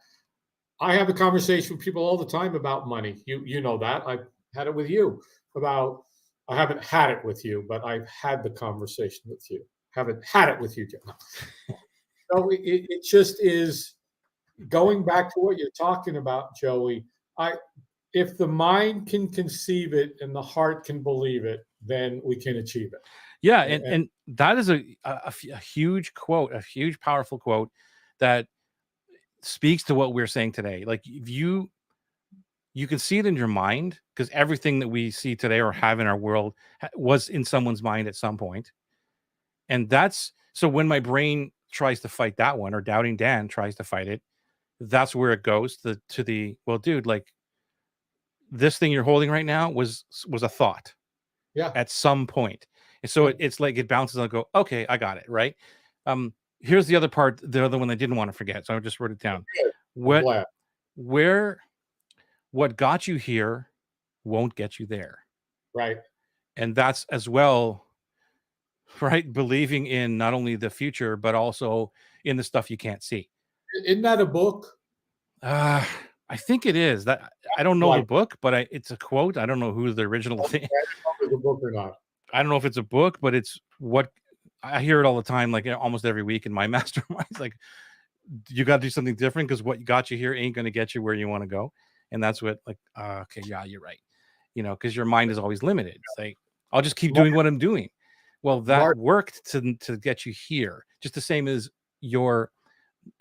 I have a conversation with people all the time about money. You know that. I've had it with you about I haven't had it with you, but I've had the conversation with you. Haven't had it with you, Joe. So it just is going back to what you're talking about, Joey. I If the mind can conceive it and the heart can believe it, then we can achieve it.
yeah,
And,
and that is a huge quote, a huge powerful quote that speaks to what we're saying today. Like, if you can see it in your mind, because everything that we see today or have in our world was in someone's mind at some point. And that's so when my brain tries to fight that one, or doubting Dan tries to fight it, that's where it goes to the, well, dude, like, this thing you're holding right now was a thought
yeah,
at some point. And so
yeah,
it's like it bounces and I go, okay, I got it, right? Here's the other part, the other one I didn't want to forget. So I just wrote it down.
good. I'm
What
glad.
where what got you here won't get you there.
Right.
And that's as well, right? Believing in not only the future, but also in the stuff you can't see.
Isn't that a book?
Uh, I think it is that. I don't know the
Like,
book, but it's a quote. I don't know who's the original
okay,
thing.
I don't know if it's a book or not.
I don't know if it's a book, but it's what I hear it all the time, like almost every week in my masterminds. Like, you got to do something different because what got you here ain't going to get you where you want to go. And that's what, like, okay, yeah, you're right. Because your mind is always limited. It's like, I'll just keep
Mark,
doing what I'm doing. Well, that
Mark,
worked to get you here, just the same as your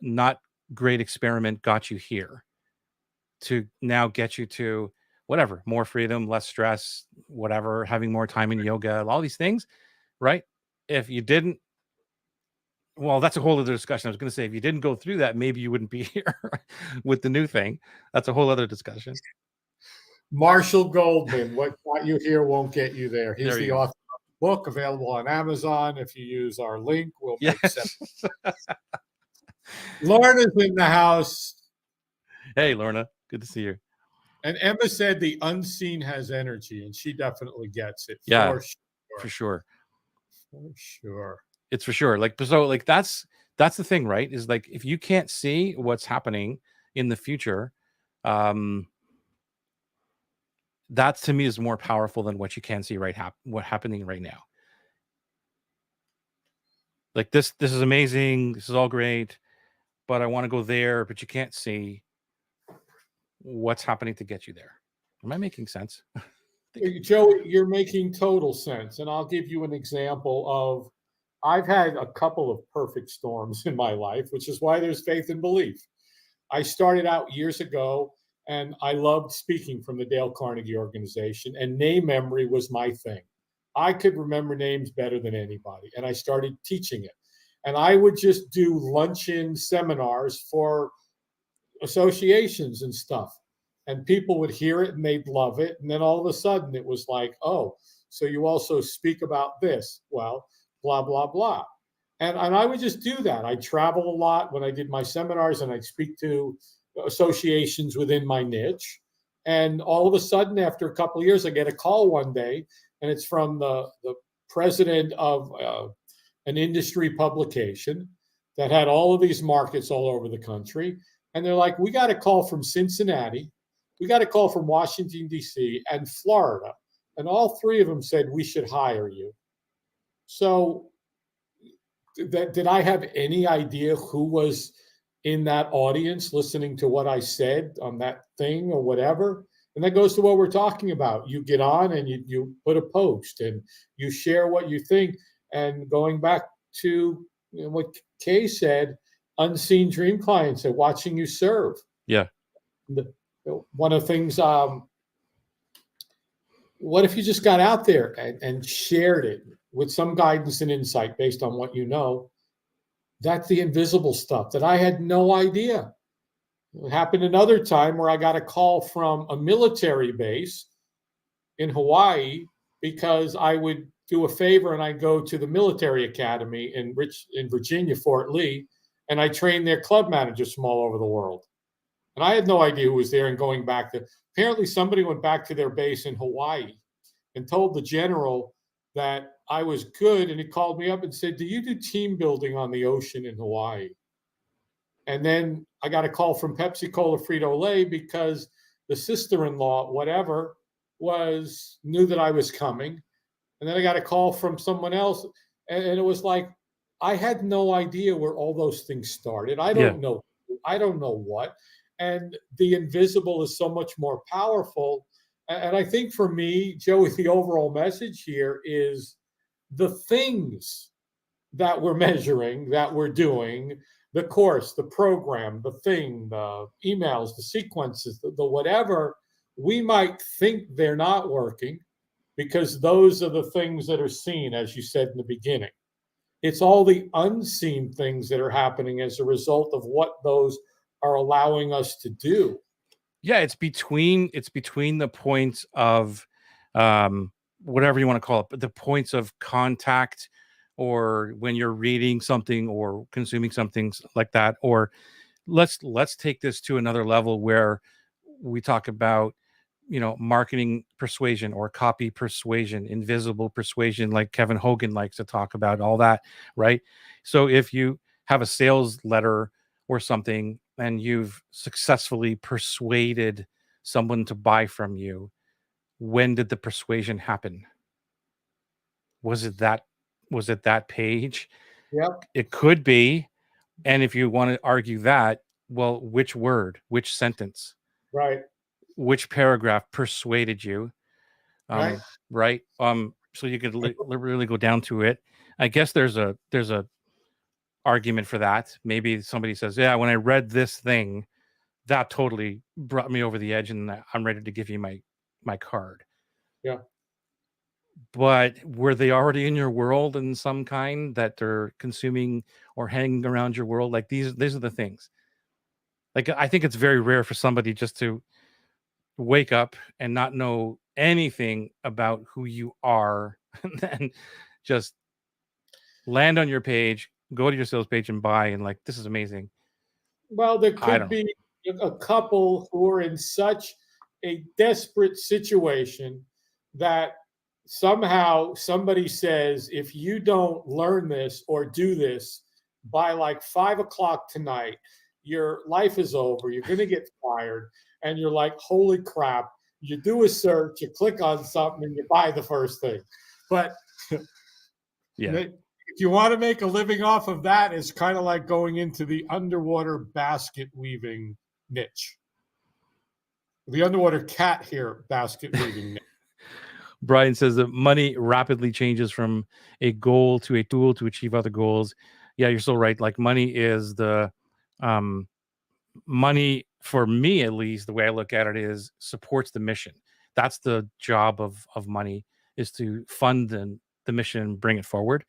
not great experiment got you here, to now get you to whatever, more freedom, less stress, whatever, having more time in yoga, all these things, right? If you didn't, well, that's a whole other discussion. I was going to say, if you didn't go through that, maybe you wouldn't be here with the new thing. That's a whole other discussion.
Marshall Goldman, what got you here won't get you there. He's
There you
the
go.
author of the book, available on Amazon. If you use our link, we'll make seven.
Yes.
Lorna's in the house.
Hey, Lorna, good to see you.
And Emma said the unseen has energy, and she definitely gets it
Yeah,
for
for
sure.
sure.
For sure.
It's for sure. Like, so, like, that's the thing, right? Is like, if you can't see what's happening in the future, um, that to me is more powerful than what you can see what happening right now. Like, this is amazing. This is all great, but I want to go there, but you can't see what's happening to get you there. Am I making sense?
Joey, you're making total sense. And I'll give you an example of I've had a couple of perfect storms in my life, which is why there's faith and belief. I started out years ago and I loved speaking from the Dale Carnegie organization, and name memory was my thing. I could remember names better than anybody, and I started teaching it. And I would just do luncheon seminars for associations and stuff. And people would hear it and they'd love it. And then all of a sudden it was like, oh, so you also speak about this. Well, blah, blah, blah. And I would just do that. I'd travel a lot when I did my seminars and I'd speak to associations within my niche. And all of a sudden, after a couple of years, I get a call one day, and it's from the president of an industry publication that had all of these markets all over the country. And they're like, we got a call from Cincinnati, we got a call from Washington, D.C., and Florida. And all three of them said, we should hire you. So did I have any idea who was in that audience listening to what I said on that thing or whatever? And that goes to what we're talking about. You get on and you put a post and you share what you think. And going back to what Kay said, unseen dream clients are watching you serve.
Yeah.
One of the things, what if you just got out there and shared it with some guidance and insight based on what you know? That's the invisible stuff that I had no idea. It happened another time where I got a call from a military base in Hawaii because I would do a favor and I'd go to the military academy in Virginia, Fort Lee, and I trained their club managers from all over the world. And I had no idea who was there. And going back to, apparently somebody went back to their base in Hawaii and told the general that I was good. And he called me up and said, do you do team building on the ocean in Hawaii? And then I got a call from Pepsi Cola Frito-Lay because the sister-in-law, whatever, knew that I was coming. And then I got a call from someone else. And it was like, I had no idea where all those things started. I don't know. I don't know what. And the invisible is so much more powerful. And I think for me, Joey, the overall message here is the things that we're measuring, that we're doing, the course, the program, the thing, the emails, the sequences, the whatever, we might think they're not working because those are the things that are seen, as you said in the beginning. It's all the unseen things that are happening as a result of what those are allowing us to do.
Yeah, it's between the points of whatever you want to call it, but the points of contact, or when you're reading something or consuming something like that. Or let's take this to another level where we talk about, marketing persuasion or copy persuasion, invisible persuasion, like Kevin Hogan likes to talk about, all that, right? So if you have a sales letter or something and you've successfully persuaded someone to buy from you, when did the persuasion happen? Was it that page?
Yep.
It could be. And if you want to argue that, well, which word, which sentence,
Right.
which paragraph persuaded you?
Right.
Right. So you could really go down to it. I guess there's a argument for that. Maybe somebody says, yeah, when I read this thing, that totally brought me over the edge and I'm ready to give you my card.
Yeah.
But were they already in your world in some kind that they're consuming or hanging around your world? Like these are the things. Like, I think it's very rare for somebody just to wake up and not know anything about who you are and then just land on your page, go to your sales page and buy, and like, this is amazing.
Well, there could be a couple who are in such a desperate situation that somehow somebody says, if you don't learn this or do this by like 5:00 tonight, your life is over. You're going to get fired. And you're like, holy crap. You do a search, you click on something, and you buy the first thing. But
yeah,
if you want to make a living off of that, it's kind of like going into the underwater basket weaving niche. The underwater cat here, basket weaving.
Brian says that money rapidly changes from a goal to a tool to achieve other goals. Yeah, you're so right. Like money is the um money for me, at least the way I look at it, is supports the mission. That's the job of money, is to fund the mission and bring it forward,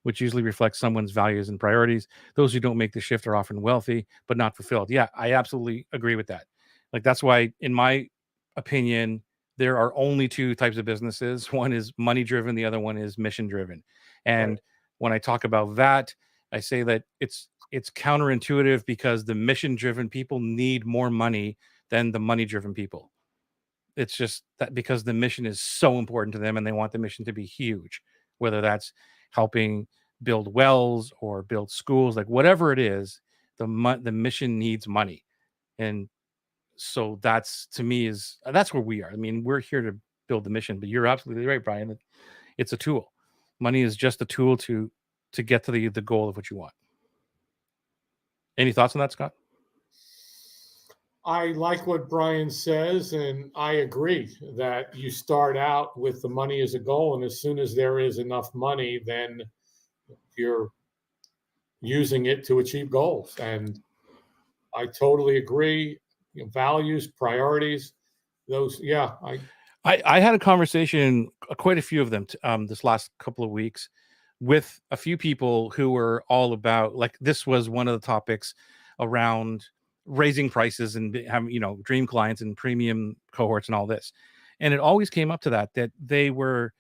which usually reflects someone's values and priorities. Those who don't make the shift are often wealthy but not fulfilled. Yeah, I absolutely agree with that. Like that's why, in my opinion, there are only two types of businesses. One is money driven, the other one is mission driven.
Right.
And when I talk about that, I say that it's counterintuitive because the mission driven people need more money than the money driven people. It's just that because the mission is so important to them and they want the mission to be huge, whether that's helping build wells or build schools, like whatever it is, the mission needs money. And so that's, to me, is that's where we are. I mean, we're here to build the mission, but you're absolutely right, Brian. It's a tool. Money is just a tool to get to the goal of what you want. Any thoughts on that, Scott?
I like what Brian says, and I agree that you start out with the money as a goal, and as soon as there is enough money, then you're using it to achieve goals. And I totally agree. You know, values, priorities, those, yeah,
I had a conversation, quite a few of them, this last couple of weeks, with a few people who were all about, like, this was one of the topics around raising prices and having, dream clients and premium cohorts and all this. And it always came up to that they were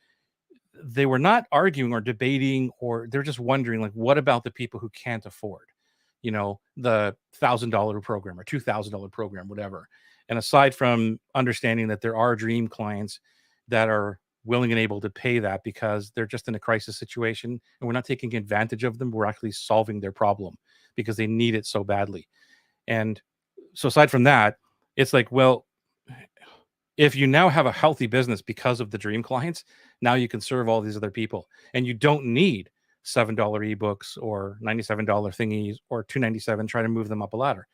not arguing or debating, or they're just wondering, like, what about the people who can't afford, the $1,000 program or $2,000 program, whatever. And aside from understanding that there are dream clients that are willing and able to pay that because they're just in a crisis situation and we're not taking advantage of them, we're actually solving their problem because they need it so badly. And so aside from that, it's like, well, if you now have a healthy business because of the dream clients, now you can serve all these other people and you don't need $7 ebooks or $97 thingies or $297 trying to move them up a ladder.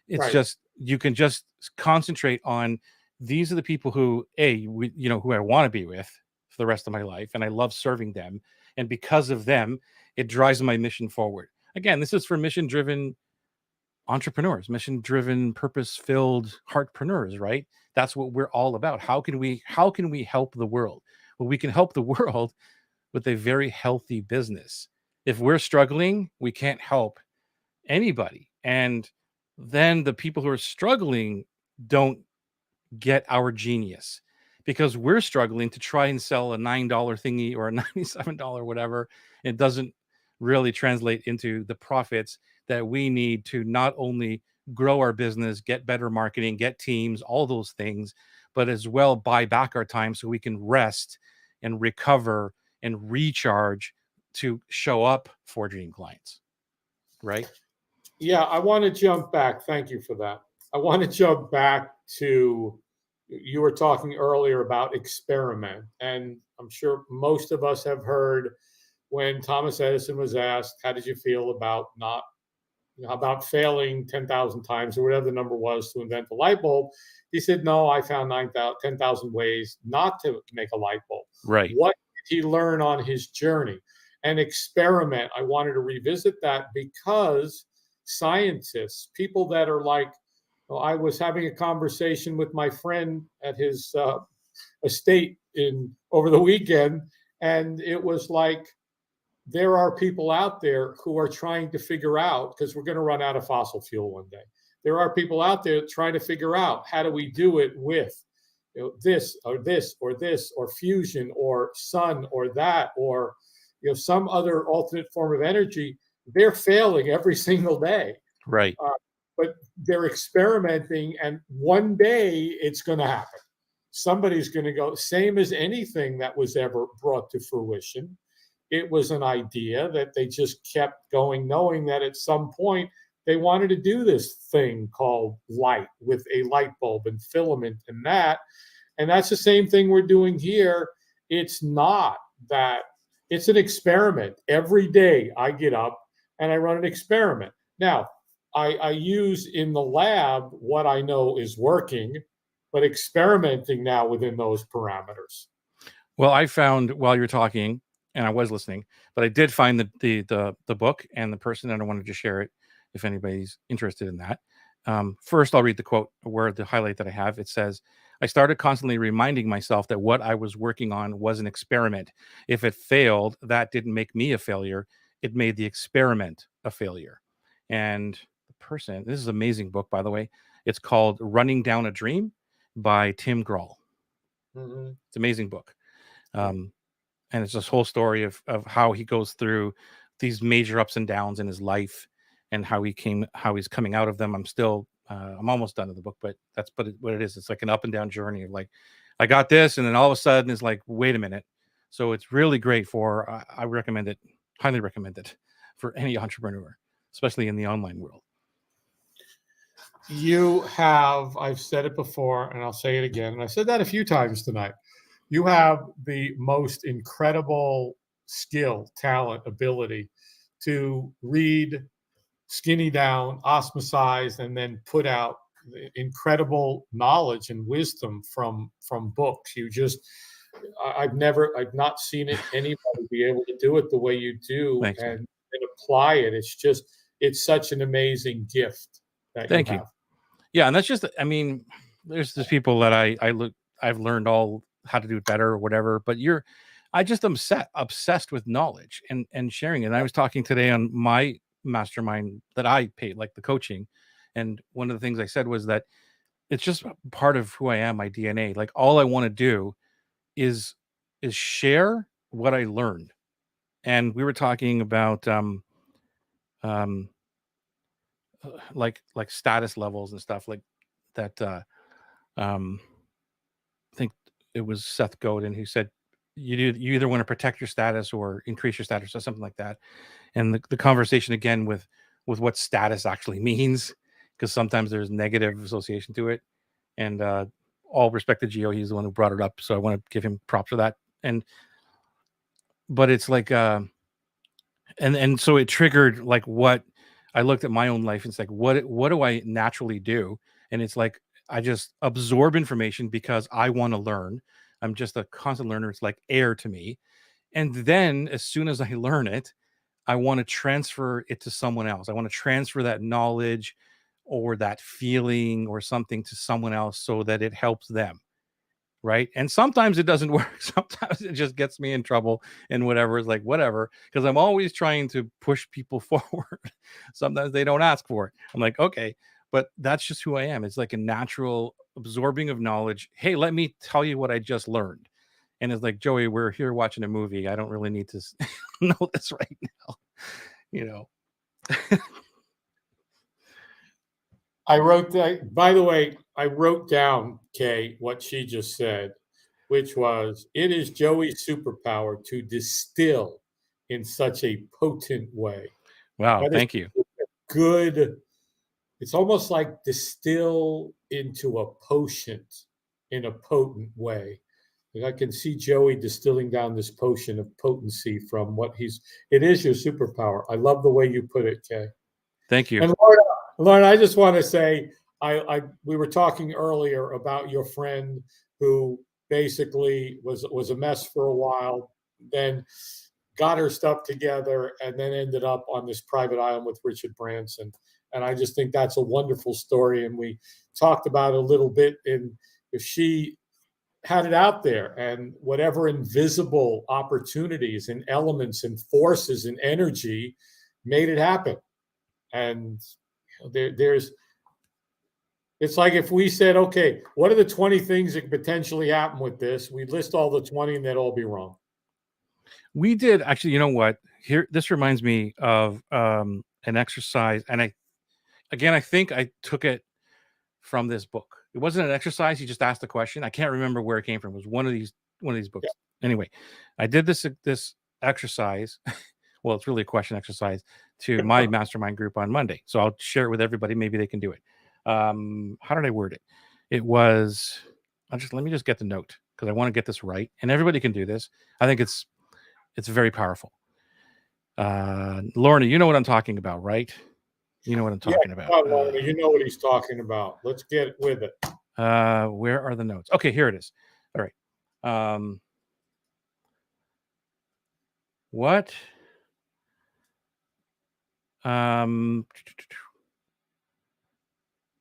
It's
right.
just, you can just concentrate on, these are the people who who I want to be with for the rest of my life, and I love serving them, and because of them it drives my mission forward. Again, this is for mission driven entrepreneurs, mission driven, purpose filled heartpreneurs, right? That's what we're all about. How can we help the world? Well, we can help the world with a very healthy business. If we're struggling, we can't help anybody. And then the people who are struggling don't get our genius because we're struggling to try and sell a $9 thingy or a $97 whatever. It doesn't really translate into the profits that we need to not only grow our business, get better marketing, get teams, all those things, but as well buy back our time so we can rest and recover and recharge to show up for dream clients. Right?
Yeah, I want to jump back. Thank you for that. I want to jump back to, you were talking earlier about experiment. And I'm sure most of us have heard when Thomas Edison was asked, how did you feel about not, about failing 10,000 times or whatever the number was to invent the light bulb? He said, no, I found 10,000 ways not to make a light bulb.
Right.
What did he learn on his journey? And experiment, I wanted to revisit that because scientists, people that are like, well, I was having a conversation with my friend at his estate over the weekend, and it was like, there are people out there who are trying to figure out, because we're going to run out of fossil fuel one day. There are people out there trying to figure out, how do we do it with this or this or this or fusion or sun or that, or some other alternate form of energy. They're failing every single day.
Right.
But they're experimenting, and one day it's going to happen. Somebody's going to go, same as anything that was ever brought to fruition. It was an idea that they just kept going, knowing that at some point they wanted to do this thing called light with a light bulb and filament and that. And that's the same thing we're doing here. It's not that, it's an experiment. Every day I get up and I run an experiment. Now, I use in the lab what I know is working, but experimenting now within those parameters.
Well, I found while you're talking, and I was listening, but I did find the book and the person, and I wanted to share it if anybody's interested in that. First, I'll read the quote where the highlight that I have. It says, "I started constantly reminding myself that what I was working on was an experiment. If it failed, that didn't make me a failure. It made the experiment a failure." And the person, this is an amazing book, by the way. It's called "Running Down a Dream" by Tim Grohl.
Mm-hmm.
It's an amazing book. Um, and it's this whole story of how he goes through these major ups and downs in his life and how he's coming out of them. I'm almost done with the book, but that's what it is. It's like an up and down journey of like, I got this, and then all of a sudden it's like, wait a minute. So it's really great I recommend it, highly recommend it for any entrepreneur, especially in the online world.
I've said it before and I'll say it again, and I said that a few times tonight. You have the most incredible skill, talent, ability to read, skinny down, osmosize, and then put out incredible knowledge and wisdom from books. I've not seen anybody be able to do it the way you do.
Thanks,
and apply it. It's such an amazing gift that
Thank
you
you.
have.
Yeah, and that's just, I mean, there's people that I've learned all how to do it better or whatever, but I just am obsessed with knowledge and sharing it. And I was talking today on my mastermind that I paid, like the coaching, and one of the things I said was that it's just part of who I am, my DNA. Like all I want to do is share what I learned. And we were talking about um like status levels and stuff like that. Um I think it was Seth Godin who said you either want to protect your status or increase your status or something like that. And the conversation again with what status actually means, because sometimes there's negative association to it. And all respect to Geo, he's the one who brought it up, so I want to give him props for that. And but it's like and so it triggered like what I looked at my own life and it's like what do I naturally do? And it's like I just absorb information because I want to learn. I'm just a constant learner. It's like air to me. And then as soon as I learn it, I want to transfer it to someone else. I want to transfer that knowledge or that feeling or something to someone else so that it helps them. Right. And sometimes it doesn't work. Sometimes it just gets me in trouble and whatever. It's like, whatever. Because I'm always trying to push people forward. Sometimes they don't ask for it. I'm like, okay, but that's just who I am. It's like a natural absorbing of knowledge. Hey, let me tell you what I just learned. And it's like, Joey, we're here watching a movie. I don't really need to know this right now. You know,
I wrote that, by the way, I wrote down, Kay, what she just said, which was, it is Joey's superpower to distill in such a potent way.
wow.
That is
Thank you.
good. It's almost like distill into a potion in a potent way. I can see Joey distilling down this potion of potency from it is your superpower. I love the way you put it, Kay.
Thank you.
And Lauren, I just want to say, we were talking earlier about your friend who basically was a mess for a while, then got her stuff together, and then ended up on this private island with Richard Branson. And I just think that's a wonderful story. And we talked about it a little bit. And if she had it out there, and whatever invisible opportunities and elements and forces and energy made it happen. And it's like if we said, okay, what are the 20 things that could potentially happen with this? We list all the 20 and they'd all be wrong.
We did actually, you know what? Here, this reminds me of an exercise. And I think I took it from this book. It wasn't an exercise. You just asked a question. I can't remember where it came from. It was one of these books. Yeah. Anyway, I did this exercise. Well, it's really a question exercise to my mastermind group on Monday. So I'll share it with everybody. Maybe they can do it. How did I word it? It was, let me just get the note because I want to get this right. And everybody can do this. I think it's very powerful. Lorna, you know what I'm talking about, right? You know what I'm talking about.
Lorna, you know what he's talking about. Let's get with it.
Where are the notes? Okay, here it is. All right. What? Let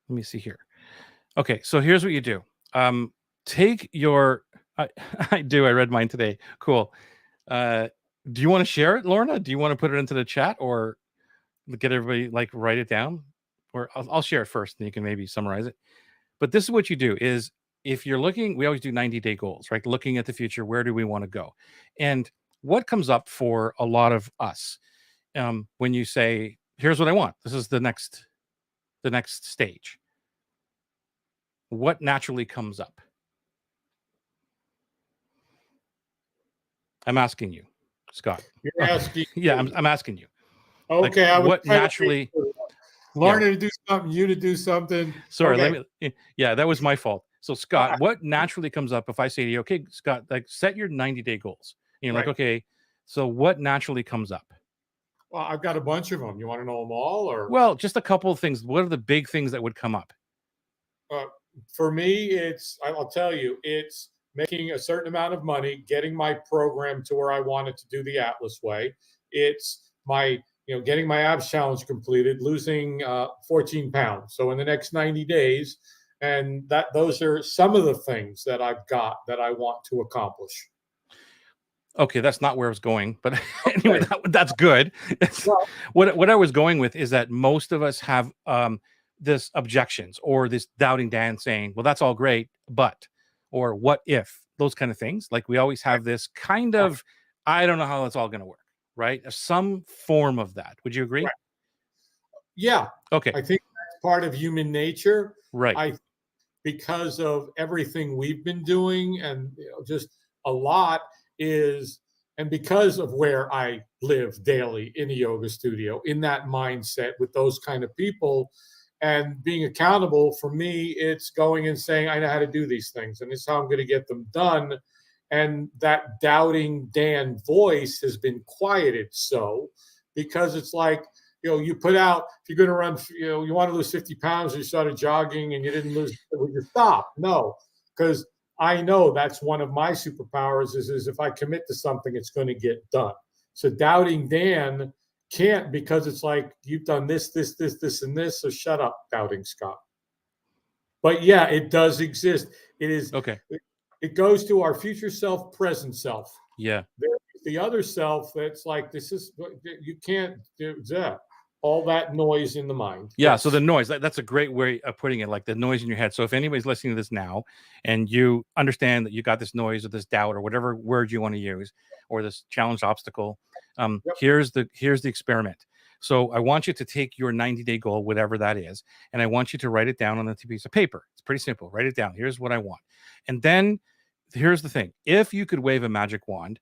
me see here. Okay, so here's what you do. Take your. I do. I read mine today. Cool. Do you want to share it, Lorna? Do you want to put it into the chat or get everybody like write it down? Or I'll share it first, and you can maybe summarize it. But this is what you do: is if you're looking, we always do 90-day goals, right? Looking at the future, where do we want to go? And what comes up for a lot of us when you say, "Here's what I want. This is the next stage." What naturally comes up? I'm asking you, Scott.
You're asking.
Yeah, I'm asking you.
Okay,
like,
I was
what naturally.
Lorna to do something, you to do something.
Sorry,
Okay.
let me. Yeah, that was my fault. So, Scott,
Right.
what naturally comes up if I say to you, "Okay, Scott, like set your 90-day goals," and you're like,
Right.
"Okay," so what naturally comes up?
Well, I've got a bunch of them. You want to know them all, or?
Well, just a couple of things. What are the big things that would come up?
For me, I'll tell you, it's making a certain amount of money, getting my program to where I want it to do the Atlas way. It's getting my abs challenge completed, losing 14 pounds. So in the next 90 days, and those are some of the things that I've got that I want to accomplish.
Okay, that's not where I was going, but anyway,
Okay.
that's good.
Well,
What I was going with is that most of us have this objections or this doubting Dan saying, "Well, that's all great, but," or "What if?" Those kind of things. Like we always have this kind
right,
of, "I don't know how that's all going to work," right? Some form of that. Would you agree?
right. Yeah,
Okay,
I think that's part of human nature.
right.
I Because of everything we've been doing, and just a lot is, and because of where I live daily in a yoga studio, in that mindset with those kind of people, and being accountable, for me, it's going and saying, I know how to do these things, and this is how I'm going to get them done. And that doubting Dan voice has been quieted, so because it's like, you put out, if you're going to run, you want to lose 50 pounds, you started jogging and you didn't lose, would you stop? No, because I know that's one of my superpowers is if I commit to something, it's going to get done. So doubting Dan can't, because it's like, you've done this, and this. So shut up, doubting Scott. But yeah, it does exist. It is.
Okay.
It goes to our future self, present self.
Yeah.
There's the other self that's like, this is, you can't do that. All that noise in the mind.
Yeah,
Yes.
so the noise, that's a great way of putting it, like the noise in your head. So if anybody's listening to this now and you understand that you got this noise or this doubt or whatever word you want to use, or this challenge obstacle,
Yep.
here's the experiment. So I want you to take your 90-day goal, whatever that is, and I want you to write it down on a piece of paper. It's pretty simple. Write it down. Here's what I want. And then here's the thing. If you could wave a magic wand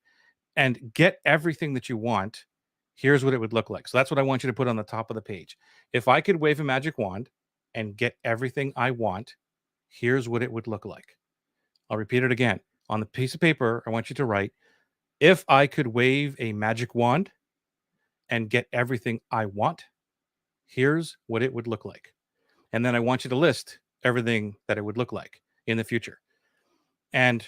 and get everything that you want, here's what it would look like. So that's what I want you to put on the top of the page. If I could wave a magic wand and get everything I want, here's what it would look like. I'll repeat it again. On the piece of paper, I want you to write, if I could wave a magic wand and get everything I want, here's what it would look like. And then I want you to list everything that it would look like in the future. And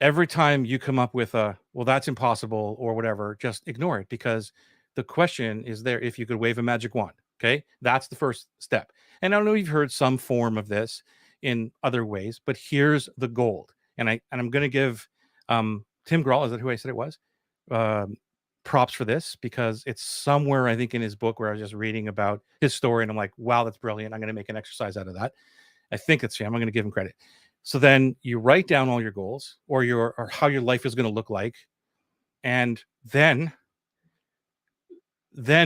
every time you come up with a, well, that's impossible or whatever, just ignore it, because the question is there, if you could wave a magic wand. Okay. That's the first step. And I know you've heard some form of this in other ways, but here's the gold. And I'm going to give Tim Grahl, is that who I said it was? Props for this, because it's somewhere, I think, in his book where I was just reading about his story and I'm like, wow, that's brilliant. I'm going to make an exercise out of that. I think it's him. I'm going to give him credit. So then you write down all your goals or how your life is going to look like. And then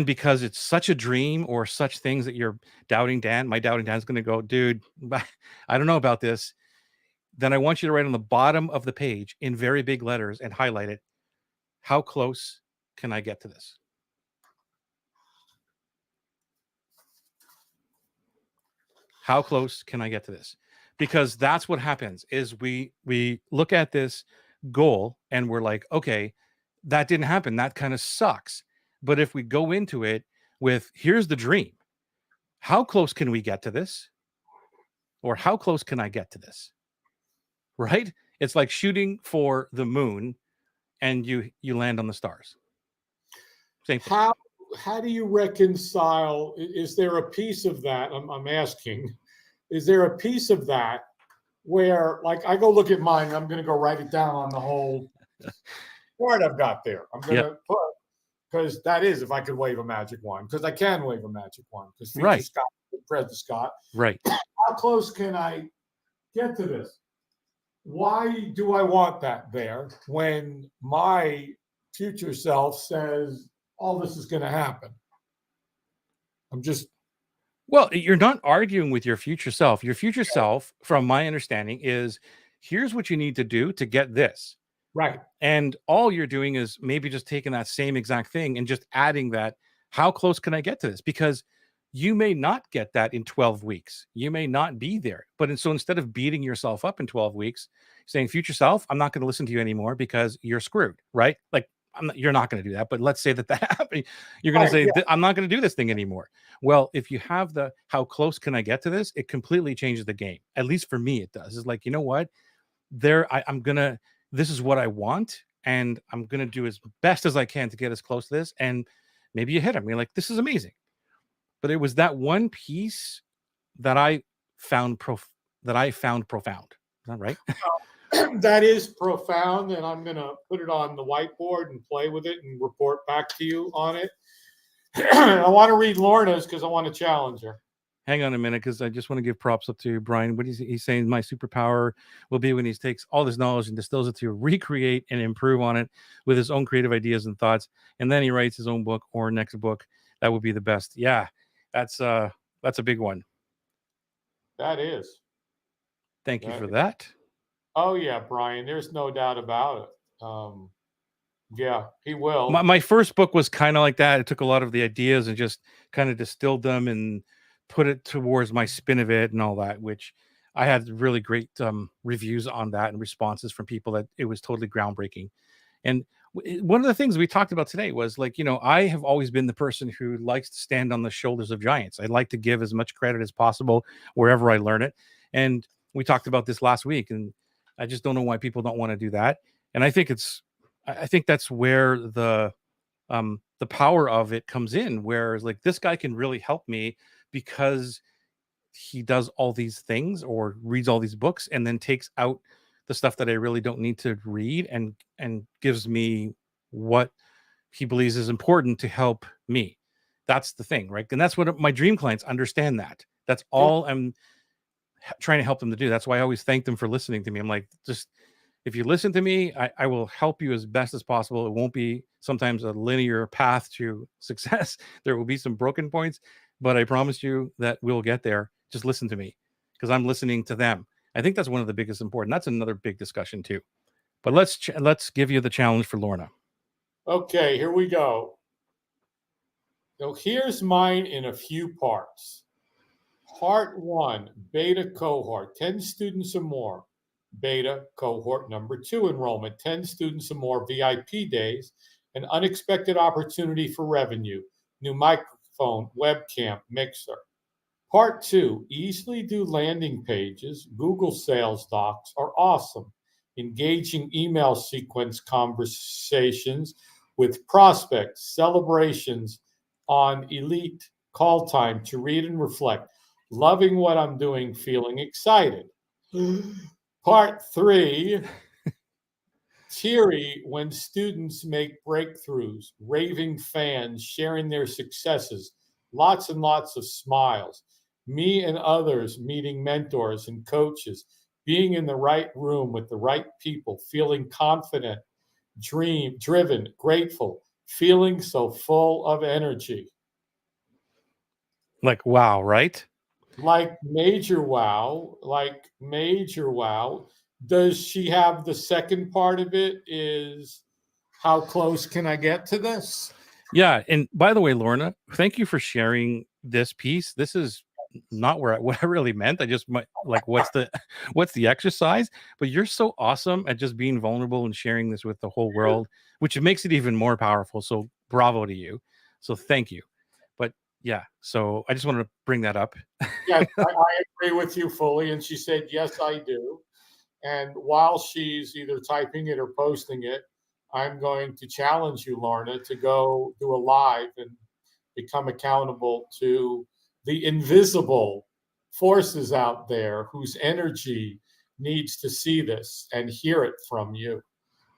because it's such a dream or such things that you're doubting Dan, my doubting Dan's going to go, dude, I don't know about this. Then I want you to write on the bottom of the page in very big letters and highlight it. How close can I get to this? How close can I get to this? Because that's what happens is we look at this goal and we're like, okay, that didn't happen. That kind of sucks. But if we go into it with, here's the dream, how close can we get to this? or how close can I get to this? Right? It's like shooting for the moon and you land on the stars. Same thing.
How do you reconcile? Is there a piece of that? I'm asking. Is there a piece of that where, like, I go look at mine? I'm going to go write it down on the whole part I've got there. I'm going to put, because that is, if I could wave a magic wand, because I can wave a magic wand, because Future Scott, President Scott.
Right.
How close can I get to this? Why do I want that there when my future self says all this is going to happen?
Well, you're not arguing with your future self. Your future self, from my understanding, is here's what you need to do to get this.
Right.
And all you're doing is maybe just taking that same exact thing and just adding that, how close can I get to this? Because you may not get that in 12 weeks. You may not be there. So instead of beating yourself up in 12 weeks, saying, future self, I'm not going to listen to you anymore because you're screwed, right? Like, you're not going to do that. But let's say that happened. You're going to say, I'm not going to do this thing anymore. Well, if you have the, how close can I get to this? It completely changes the game. At least for me, it does. It's like, you know what? This is what I want. And I'm going to do as best as I can to get as close to this. And maybe you hit them. You're like, this is amazing. But it was that one piece that I found profound. Is that right?
That is profound, and I'm going to put it on the whiteboard and play with it and report back to you on it. I want to read Lorna's because I want to challenge her.
Hang on a minute, because I just want to give props up to Brian. What he's saying, my superpower will be when he takes all this knowledge and distills it to recreate and improve on it with his own creative ideas and thoughts, and then he writes his own book or next book. That would be the best. Yeah, that's a big one.
That is.
Thank you for that.
Oh yeah, Brian. There's no doubt about it. Yeah, he will.
My first book was kind of like that. It took a lot of the ideas and just kind of distilled them and put it towards my spin of it and all that, which I had really great reviews on that and responses from people that it was totally groundbreaking. And one of the things we talked about today was, like, I have always been the person who likes to stand on the shoulders of giants. I like to give as much credit as possible wherever I learn it. And we talked about this last week, and I just don't know why people don't want to do that. And I think that's where the power of it comes in, where, like, this guy can really help me because he does all these things or reads all these books and then takes out the stuff that I really don't need to read and gives me what he believes is important to help me. That's the thing, right? And that's what my dream clients understand. That's all I'm trying to help them to do. That's why I always thank them for listening to me. I'm like, just, if you listen to me, I will help you as best as possible. It won't be sometimes a linear path to success. There will be some broken points, but I promise you that we'll get there. Just listen to me, because I'm listening to them. I think that's one of the biggest important. That's another big discussion too. But let's give you the challenge for Lorna.
Okay, here we go. So here's mine in a few parts. Part 1, beta cohort, 10 students or more. Beta cohort number 2 enrollment, 10 students or more, VIP days, an unexpected opportunity for revenue, new microphone, webcam, mixer. Part 2, easily do landing pages. Google Sales Docs are awesome. Engaging email sequence conversations with prospects, celebrations on elite call time to read and reflect. Loving what I'm doing, feeling excited. Part 3, teary when students make breakthroughs, raving fans sharing their successes, lots and lots of smiles. Me and others meeting mentors and coaches, being in the right room with the right people, feeling confident, driven, grateful, feeling so full of energy.
Like, wow, right?
Like major wow. Does she have the second part of it? Is how close can I get to this?
Yeah. And by the way, Lorna, thank you for sharing this piece. This is not what I really meant. I just like, what's the exercise? But you're so awesome at just being vulnerable and sharing this with the whole world, which makes it even more powerful. So bravo to you. So thank you. But Yeah. So I just wanted to bring that up.
Yes, I agree with you fully. And she said, yes, I do. And while she's either typing it or posting it, I'm going to challenge you, Lorna, to go do a live and become accountable to the invisible forces out there whose energy needs to see this and hear it from you.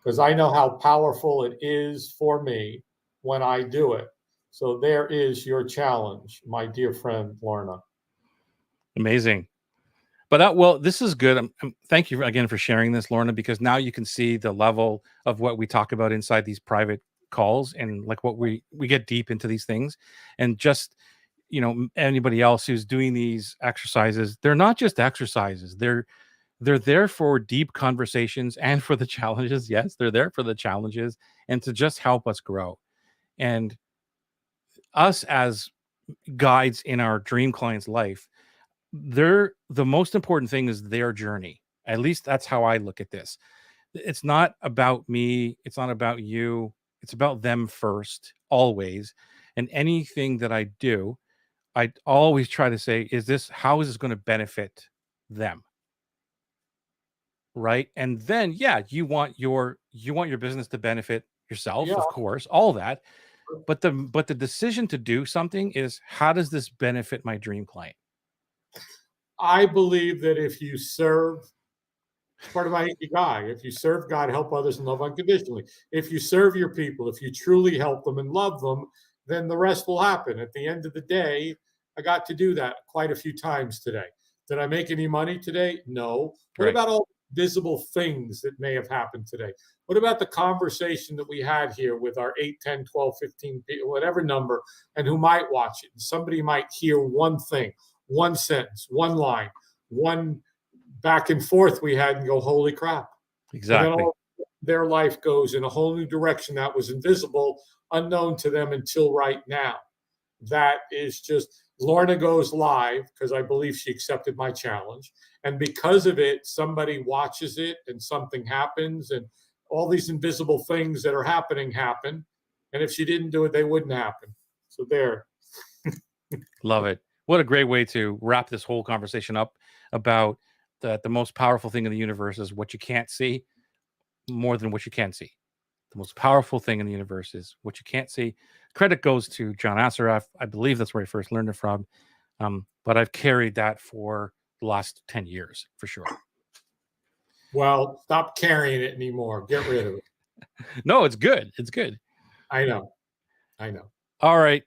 Because I know how powerful it is for me when I do it. So there is your challenge, my dear friend Lorna.
Amazing. But well, this is good. Thank you again for sharing this, Lorna, because now you can see the level of what we talk about inside these private calls, and like what we get deep into these things. And just, anybody else who's doing these exercises, they're not just exercises. They're there for deep conversations and for the challenges. Yes, they're there for the challenges and to just help us grow. And us as guides in our dream client's life, the most important thing is their journey. At least that's how I look at this. It's not about me, it's not about you, it's about them first, always. And anything that I do, I always try to say, how is this going to benefit them? Right? And then, yeah, you want your business to benefit yourself,
Yeah,
of course, all that. But the decision to do something is, how does this benefit my dream client?
I believe that if you serve, it's part of my guy. If you serve God, help others and love unconditionally. If you serve your people, if you truly help them and love them, then the rest will happen. At the end of the day, I got to do that quite a few times today. Did I make any money today? No. What
Right.
about all visible things that may have happened today? What about the conversation that we had here with our 8, 10, 12, 15 people, whatever number, and who might watch it? And somebody might hear one thing, one sentence, one line, one back and forth we had and go, holy crap. And then
Exactly.
all their life goes in a whole new direction that was invisible, unknown to them until right now. That is just, Lorna goes live because I believe she accepted my challenge. And because of it, somebody watches it and something happens, and all these invisible things that are happening happen. And if she didn't do it, they wouldn't happen. So there.
Love it. What a great way to wrap this whole conversation up about the most powerful thing in the universe is what you can't see more than what you can see. The most powerful thing in the universe is what you can't see. Credit goes to John Assaraf. I believe that's where I first learned it from. But I've carried that for the last 10 years for sure.
Well, stop carrying it anymore. Get rid of it.
No, it's good. It's good.
I know. I know.
All right,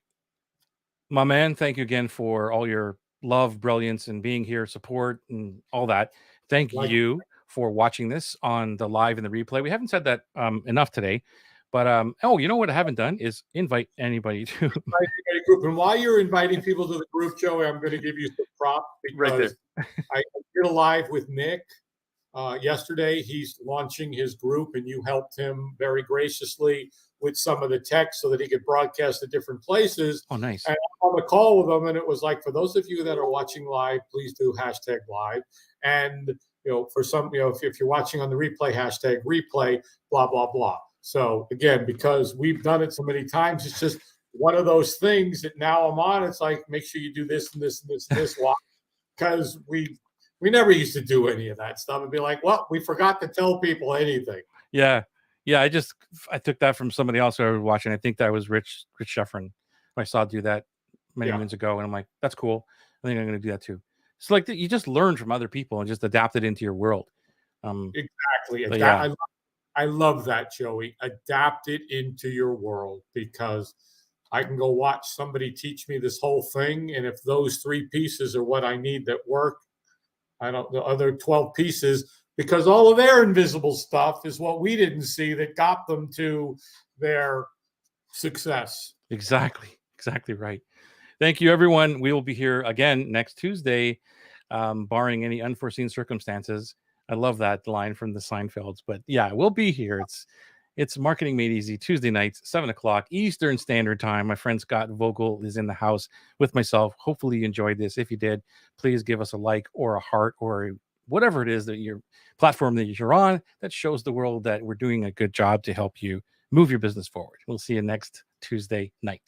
my man. Thank you again for all your love, brilliance, and being here, support, and all that. Thank
Like,
you for watching this on the live and the replay. We haven't said that enough today, but you know what I haven't done is invite anybody to
group. And while you're inviting people to the group, Joey, I'm going to give you some props
right there.
because I did a live with Nick yesterday. He's launching his group, and you helped him very graciously with some of the text so that he could broadcast to different places.
Oh, nice.
And I'm on the call with him, and it was like, for those of you that are watching live, please do hashtag live. And for some, if you're watching on the replay, hashtag replay, blah blah blah. So again, because we've done it so many times, it's just one of those things that now I'm on. It's like, make sure you do this and this and this and this. Why? Because we never used to do any of that stuff and be like, well, we forgot to tell people anything.
Yeah. Yeah. I took that from somebody else who I was watching. I think that was Rich Sheffrin. I saw do that many moons ago. And I'm like, that's cool. I think I'm going to do that too. It's like you just learn from other people and just adapt it into your world.
Exactly.
Yeah.
I love that, Joey. Adapt it into your world, because I can go watch somebody teach me this whole thing. And if those 3 pieces are what I need that work, the other 12 pieces, because all of their invisible stuff is what we didn't see that got them to their success.
Exactly. Exactly right. Thank you, everyone. We will be here again next Tuesday, barring any unforeseen circumstances. I love that line from the Seinfelds. But yeah, we'll be here. It's Marketing Made Easy, Tuesday nights, 7:00 Eastern Standard Time. My friend Scott Vogel is in the house with myself. Hopefully you enjoyed this. If you did, please give us a like or a heart or whatever it is that your platform that you're on that shows the world that we're doing a good job to help you move your business forward. We'll see you next Tuesday night.